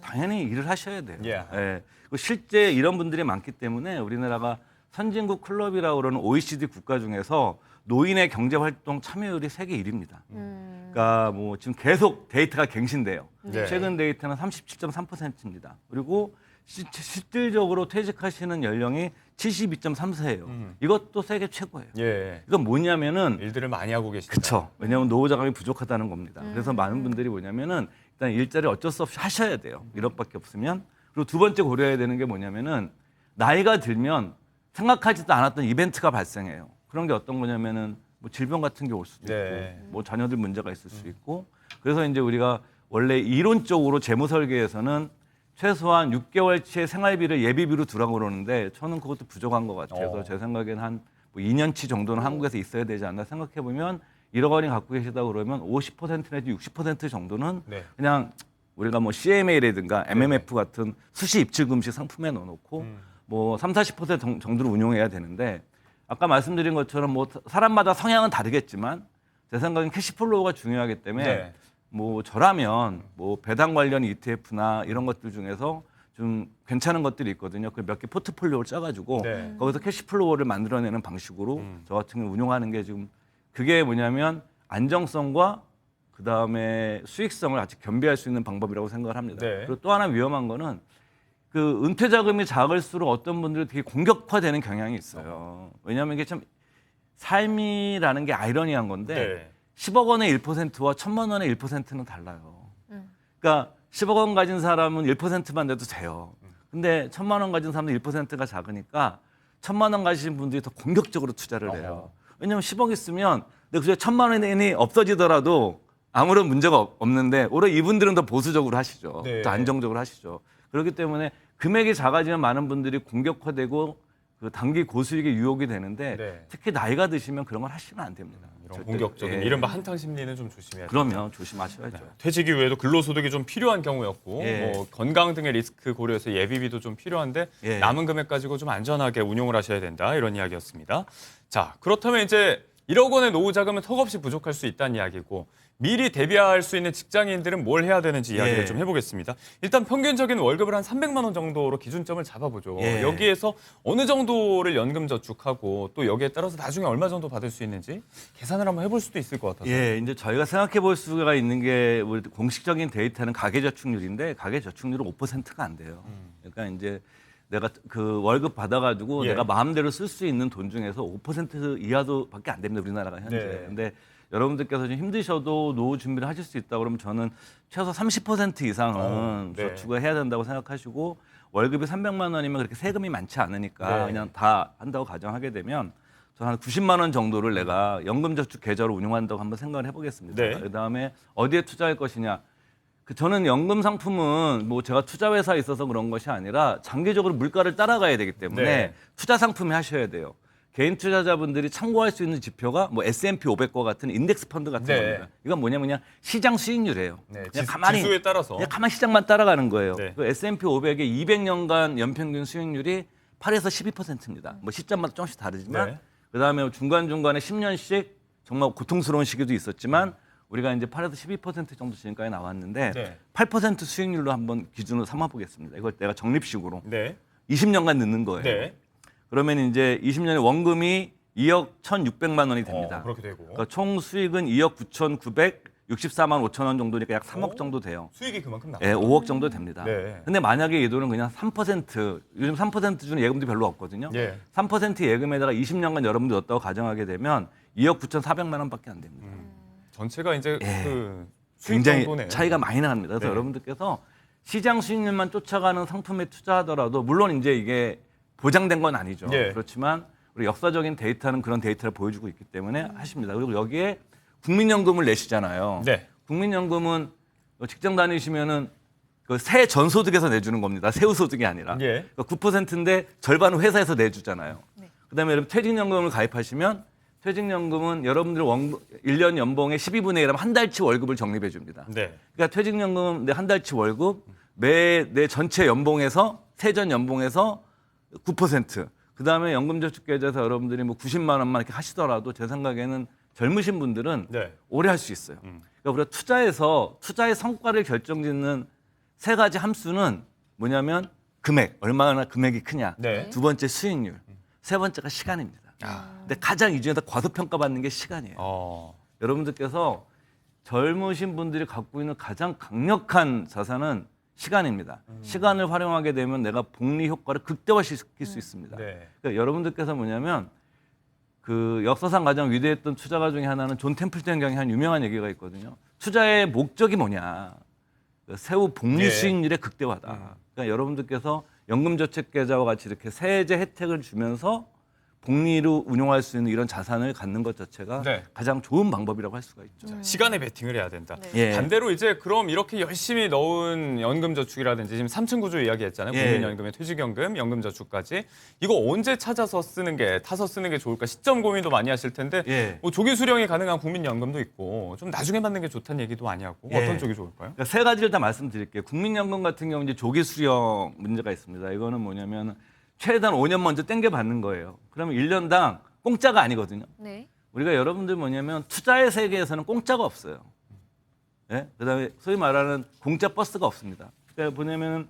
S15: 당연히 일을 하셔야 돼요.
S9: 예.
S15: 예. 그리고 실제 이런 분들이 많기 때문에 우리나라가 선진국 클럽이라고 그러는 OECD 국가 중에서 노인의 경제활동 참여율이 세계 1위입니다. 그러니까 뭐 지금 계속 데이터가 갱신돼요.
S9: 네.
S15: 최근 데이터는 37.3%입니다. 그리고 실질적으로 퇴직하시는 연령이 72.3세예요. 이것도 세계 최고예요.
S9: 예.
S15: 이건 뭐냐면은
S9: 일들을 많이 하고 계시다.
S15: 그렇죠. 왜냐하면 노후 자금이 부족하다는 겁니다. 그래서 많은 분들이 뭐냐면은 일단 일자리 어쩔 수 없이 하셔야 돼요. 1억밖에 없으면. 그리고 두 번째 고려해야 되는 게 뭐냐면은 나이가 들면 생각하지도 않았던 이벤트가 발생해요. 그런 게 어떤 거냐면은 뭐 질병 같은 게 올 수도
S9: 네.
S15: 있고, 뭐 자녀들 문제가 있을 수 있고, 그래서 이제 우리가 원래 이론적으로 재무 설계에서는 최소한 6개월치의 생활비를 예비비로 두라고 그러는데 저는 그것도 부족한 것 같아서 제 생각에는 한 뭐 2년치 정도는 한국에서 있어야 되지 않나 생각해 보면 1억 원이 갖고 계시다 그러면 50% 내지 60% 정도는
S9: 네.
S15: 그냥 우리가 뭐 CMA라든가 MMF 같은 수시 입출 금식 상품에 넣어놓고 뭐 30-40% 정도로 운용해야 되는데 아까 말씀드린 것처럼 뭐 사람마다 성향은 다르겠지만 제 생각엔 캐시플로우가 중요하기 때문에
S9: 네.
S15: 뭐 저라면 뭐 배당 관련 ETF나 이런 것들 중에서 좀 괜찮은 것들이 있거든요. 그 몇 개 포트폴리오를 짜가지고
S9: 네.
S15: 거기서 캐시플로우를 만들어내는 방식으로 저 같은 경우 운용하는 게 지금 그게 뭐냐면 안정성과 그 다음에 수익성을 같이 겸비할 수 있는 방법이라고 생각을 합니다.
S9: 네.
S15: 그리고 또 하나 위험한 거는 그 은퇴 자금이 작을수록 어떤 분들이 되게 공격화되는 경향이 있어요. 왜냐하면 이게 참 삶이라는 게 아이러니한 건데
S9: 네.
S15: 10억 원의 1%와 1,000만 원의 1%는 달라요. 그러니까 10억 원 가진 사람은 1%만 내도 돼요. 근데 1,000만 원 가진 사람은 1%가 작으니까 1,000만 원 가지신 분들이 더 공격적으로 투자를 해요. 왜냐하면 10억 있으면 내가 그중에 1,000만 원이 없어지더라도 아무런 문제가 없는데 오히려 이분들은 더 보수적으로 하시죠.
S9: 네.
S15: 더 안정적으로 하시죠. 그렇기 때문에 금액이 작아지면 많은 분들이 공격화되고 그 단기 고수익의 유혹이 되는데
S9: 네.
S15: 특히 나이가 드시면 그런 걸 하시면 안 됩니다.
S9: 이런
S15: 절대.
S9: 공격적인
S15: 예.
S9: 이른바 한탕 심리는 좀 조심해야 돼요.
S15: 그러면 조심하셔야죠.
S9: 퇴직 이후에도 근로소득이 좀 필요한 경우였고
S15: 예.
S9: 뭐 건강 등의 리스크 고려해서 예비비도 좀 필요한데
S15: 예.
S9: 남은 금액 가지고 좀 안전하게 운용을 하셔야 된다 이런 이야기였습니다. 자, 그렇다면 이제 1억 원의 노후 자금은 턱없이 부족할 수 있다는 이야기고 미리 대비할 수 있는 직장인들은 뭘 해야 되는지 이야기를
S15: 예.
S9: 좀 해보겠습니다. 일단 평균적인 월급을 한 300만 원 정도로 기준점을 잡아보죠.
S15: 예.
S9: 여기에서 어느 정도를 연금 저축하고 또 여기에 따라서 나중에 얼마 정도 받을 수 있는지 계산을 한번 해볼 수도 있을 것 같아서.
S15: 예, 이제 저희가 생각해 볼 수가 있는 게 우리 공식적인 데이터는 가계저축률인데 가계저축률은 5%가 안 돼요. 그러니까 이제 내가 그 월급 받아가지고
S9: 예.
S15: 내가 마음대로 쓸 수 있는 돈 중에서 5% 이하도밖에 안 됩니다, 우리나라가 현재.
S9: 네.
S15: 근데 여러분들께서 좀 힘드셔도 노후 준비를 하실 수 있다 그러면 저는 최소 30% 이상은
S9: 네.
S15: 저축을 해야 된다고 생각하시고 월급이 300만 원이면 그렇게 세금이 많지 않으니까
S9: 네.
S15: 그냥 다 한다고 가정하게 되면 저는 한 90만 원 정도를 내가 연금저축 계좌로 운용한다고 한번 생각을 해보겠습니다.
S9: 네.
S15: 그다음에 어디에 투자할 것이냐. 저는 연금 상품은 뭐 제가 투자 회사에 있어서 그런 것이 아니라 장기적으로 물가를 따라가야 되기 때문에
S9: 네.
S15: 투자 상품을 하셔야 돼요. 개인 투자자분들이 참고할 수 있는 지표가 뭐 S&P 500과 같은 인덱스 펀드 같은
S9: 네.
S15: 겁니다. 이건 뭐냐면 그냥 시장 수익률이에요.
S9: 네,
S15: 그냥 가만히
S9: 지수에 따라서.
S15: 그냥 가만히 시장만 따라가는 거예요.
S9: 네.
S15: 그 S&P 500의 200년간 연평균 수익률이 8에서 12%입니다. 뭐 시점마다 조금씩 다르지만
S9: 네.
S15: 그다음에 중간중간에 10년씩 정말 고통스러운 시기도 있었지만 우리가 이제 8에서 12% 정도 지금까지 나왔는데
S9: 네.
S15: 8% 수익률로 한번 기준으로 삼아 보겠습니다. 이걸 내가 적립식으로
S9: 네.
S15: 20년간 넣는 거예요.
S9: 네.
S15: 그러면 이제 20년에 원금이 2억 1,600만 원이 됩니다.
S9: 그렇게 되고.
S15: 그러니까 총 수익은 2억 9,964만 5천 원 정도니까 약 3억 정도 돼요.
S9: 수익이 그만큼 나와요.
S15: 예, 5억 정도 됩니다.
S9: 네.
S15: 근데 만약에 이 돈은 그냥 3%, 요즘 3% 주는 예금도 별로 없거든요.
S9: 예.
S15: 3% 예금에다가 20년간 여러분들 넣었다고 가정하게 되면 2억 9,400만 원밖에 안 됩니다.
S9: 전체가 이제
S15: 예.
S9: 그 수익
S15: 굉장히
S9: 정도네요.
S15: 차이가 많이 납니다. 그래서
S9: 네.
S15: 여러분들께서 시장 수익률만 쫓아가는 상품에 투자하더라도 물론 이제 이게 보장된 건 아니죠.
S9: 예.
S15: 그렇지만 우리 역사적인 데이터는 그런 데이터를 보여주고 있기 때문에 하십니다. 그리고 여기에 국민연금을 내시잖아요.
S9: 네.
S15: 국민연금은 직장 다니시면은 그 새 전소득에서 내주는 겁니다. 세후소득이 아니라.
S9: 예.
S15: 그러니까 9%인데 절반은 회사에서 내주잖아요. 그다음에 여러분 퇴직연금을 가입하시면 퇴직연금은 여러분들 1년 연봉의 12분의 1하면 한 달치 월급을 적립해 줍니다.
S9: 네.
S15: 그러니까 퇴직연금 내 한 달치 월급 내 전체 연봉에서 세전 연봉에서 9%. 그다음에 연금저축계좌에서 여러분들이 뭐 90만 원만 이렇게 하시더라도 제 생각에는 젊으신 분들은
S9: 네.
S15: 오래 할 수 있어요. 그러니까 우리가 투자의 성과를 결정짓는 세 가지 함수는 뭐냐면 금액, 얼마나 금액이 크냐.
S9: 네.
S15: 두 번째 수익률. 세 번째가 시간입니다. 근데 가장 이 중에서 과소평가받는 게 시간이에요. 여러분들께서 젊으신 분들이 갖고 있는 가장 강력한 자산은 시간입니다. 시간을 활용하게 되면 내가 복리 효과를 극대화시킬 수 있습니다.
S9: 네.
S15: 그러니까 여러분들께서 뭐냐면 그 역사상 가장 위대했던 투자가 중에 하나는 존 템플턴 경이 한 유명한 얘기가 있거든요. 투자의 목적이 뭐냐? 세후 복리
S9: 예.
S15: 수익률의 극대화다. 그러니까 여러분들께서 연금저축계좌와 같이 이렇게 세제 혜택을 주면서 복리로 운용할 수 있는 이런 자산을 갖는 것 자체가
S9: 네.
S15: 가장 좋은 방법이라고 할 수가 있죠.
S9: 시간에 베팅을 해야 된다.
S15: 예.
S9: 반대로 이제 그럼 이렇게 열심히 넣은 연금저축이라든지 지금 3층 구조 이야기했잖아요.
S15: 예.
S9: 국민연금에 퇴직연금, 연금저축까지 이거 언제 찾아서 쓰는 게 타서 쓰는 게 좋을까 시점 고민도 많이 하실 텐데
S15: 예.
S9: 뭐 조기 수령이 가능한 국민연금도 있고 좀 나중에 받는 게 좋다는 얘기도 많이 하고
S15: 예.
S9: 어떤 쪽이 좋을까요?
S15: 그러니까 세 가지를 다 말씀드릴게요. 국민연금 같은 경우 이제 조기 수령 문제가 있습니다. 이거는 뭐냐면 최대한 5년 먼저 땡겨 받는 거예요. 그러면 1년당 공짜가 아니거든요.
S16: 네.
S15: 우리가 여러분들 뭐냐면 투자의 세계에서는 공짜가 없어요. 예? 그다음에 소위 말하는 공짜 버스가 없습니다. 그러니까 뭐냐면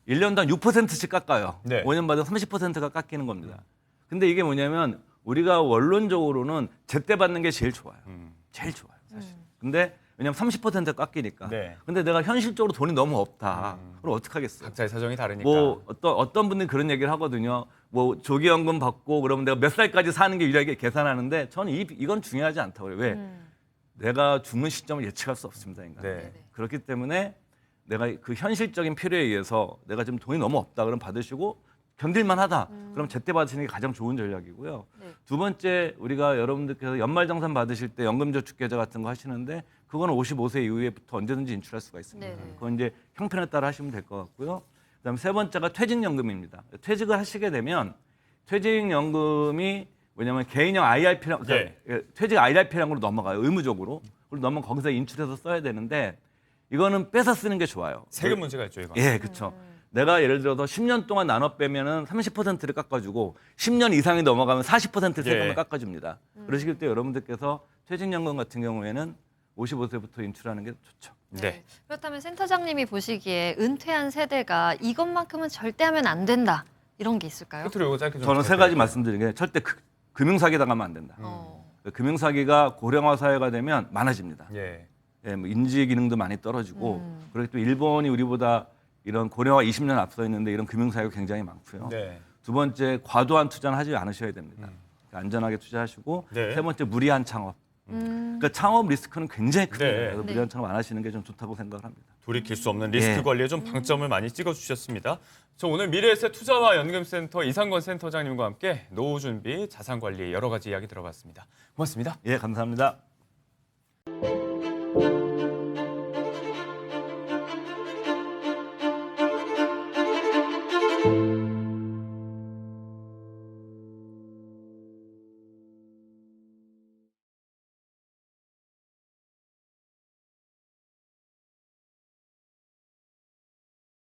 S15: 1년당 6%씩 깎아요.
S9: 네.
S15: 5년 받으면 30%가 깎이는 겁니다. 근데 이게 뭐냐면 우리가 원론적으로는 제때 받는 게 제일 좋아요. 제일 좋아요, 사실. 근데 왜냐면 30% 깎이니까.
S9: 네.
S15: 근데 내가 현실적으로 돈이 너무 없다. 그럼 어떡하겠어요?
S9: 각자의 사정이 다르니까.
S15: 뭐 어떤 분들이 그런 얘기를 하거든요. 뭐 조기연금 받고 그러면 내가 몇 살까지 사는 게 유리하게 계산하는데 저는 이건 중요하지 않다고 그래요. 왜? 내가 죽는 시점을 예측할 수 없습니다, 인간.
S9: 네.
S15: 그렇기 때문에 내가 그 현실적인 필요에 의해서 내가 지금 돈이 너무 없다 그럼 받으시고 견딜만 하다. 그럼 제때 받으시는 게 가장 좋은 전략이고요.
S16: 네.
S15: 두 번째 우리가 여러분들께서 연말정산 받으실 때 연금저축계좌 같은 거 하시는데 그거는 55세 이후에부터 언제든지 인출할 수가 있습니다.
S16: 네네.
S15: 그건 이제 형편에 따라 하시면 될 것 같고요. 그다음에 세 번째가 퇴직연금입니다. 퇴직을 하시게 되면 퇴직연금이 뭐냐면 개인형 IRP랑
S9: 예.
S15: 퇴직 IRP랑으로 넘어가요. 의무적으로. 그리고 넘어가 거기서 인출해서 써야 되는데 이거는 뺏어 쓰는 게 좋아요.
S9: 세금 문제가 있죠, 이거.
S15: 예, 그렇죠. 내가 예를 들어서 10년 동안 나눠 빼면은 30%를 깎아주고 10년 이상이 넘어가면 40% 세금을
S9: 예.
S15: 깎아줍니다. 그러시길 때 여러분들께서 퇴직연금 같은 경우에는 55세부터 인출하는 게 좋죠.
S9: 네.
S16: 그렇다면 센터장님이 보시기에 은퇴한 세대가 이것만큼은 절대 하면 안 된다. 이런 게 있을까요?
S9: 끝으로 이거 짧게 좀
S15: 저는 세
S9: 부탁드릴게요.
S15: 가지 말씀드리는 게 절대 금융사기 당하면 안 된다. 금융사기가 고령화 사회가 되면 많아집니다.
S9: 예.
S15: 예, 뭐 인지 기능도 많이 떨어지고 그리고 또 일본이 우리보다 이런 고령화 20년 앞서 있는데 이런 금융사기가 굉장히 많고요.
S9: 네.
S15: 두 번째 과도한 투자는 하지 않으셔야 됩니다. 그러니까 안전하게 투자하시고
S9: 네.
S15: 세 번째 무리한 창업. 그러니까 창업 리스크는 굉장히 큽니다.
S9: 네.
S15: 그래서 무리한 창업 안 하시는 게 좀 좋다고 생각을 합니다.
S9: 돌이킬 수 없는 리스크
S15: 예.
S9: 관리에 좀 방점을 많이 찍어주셨습니다. 저 오늘 미래에셋 투자와 연금센터 이상건 센터장님과 함께 노후 준비, 자산 관리 여러 가지 이야기 들어봤습니다. 고맙습니다.
S15: 예, 감사합니다.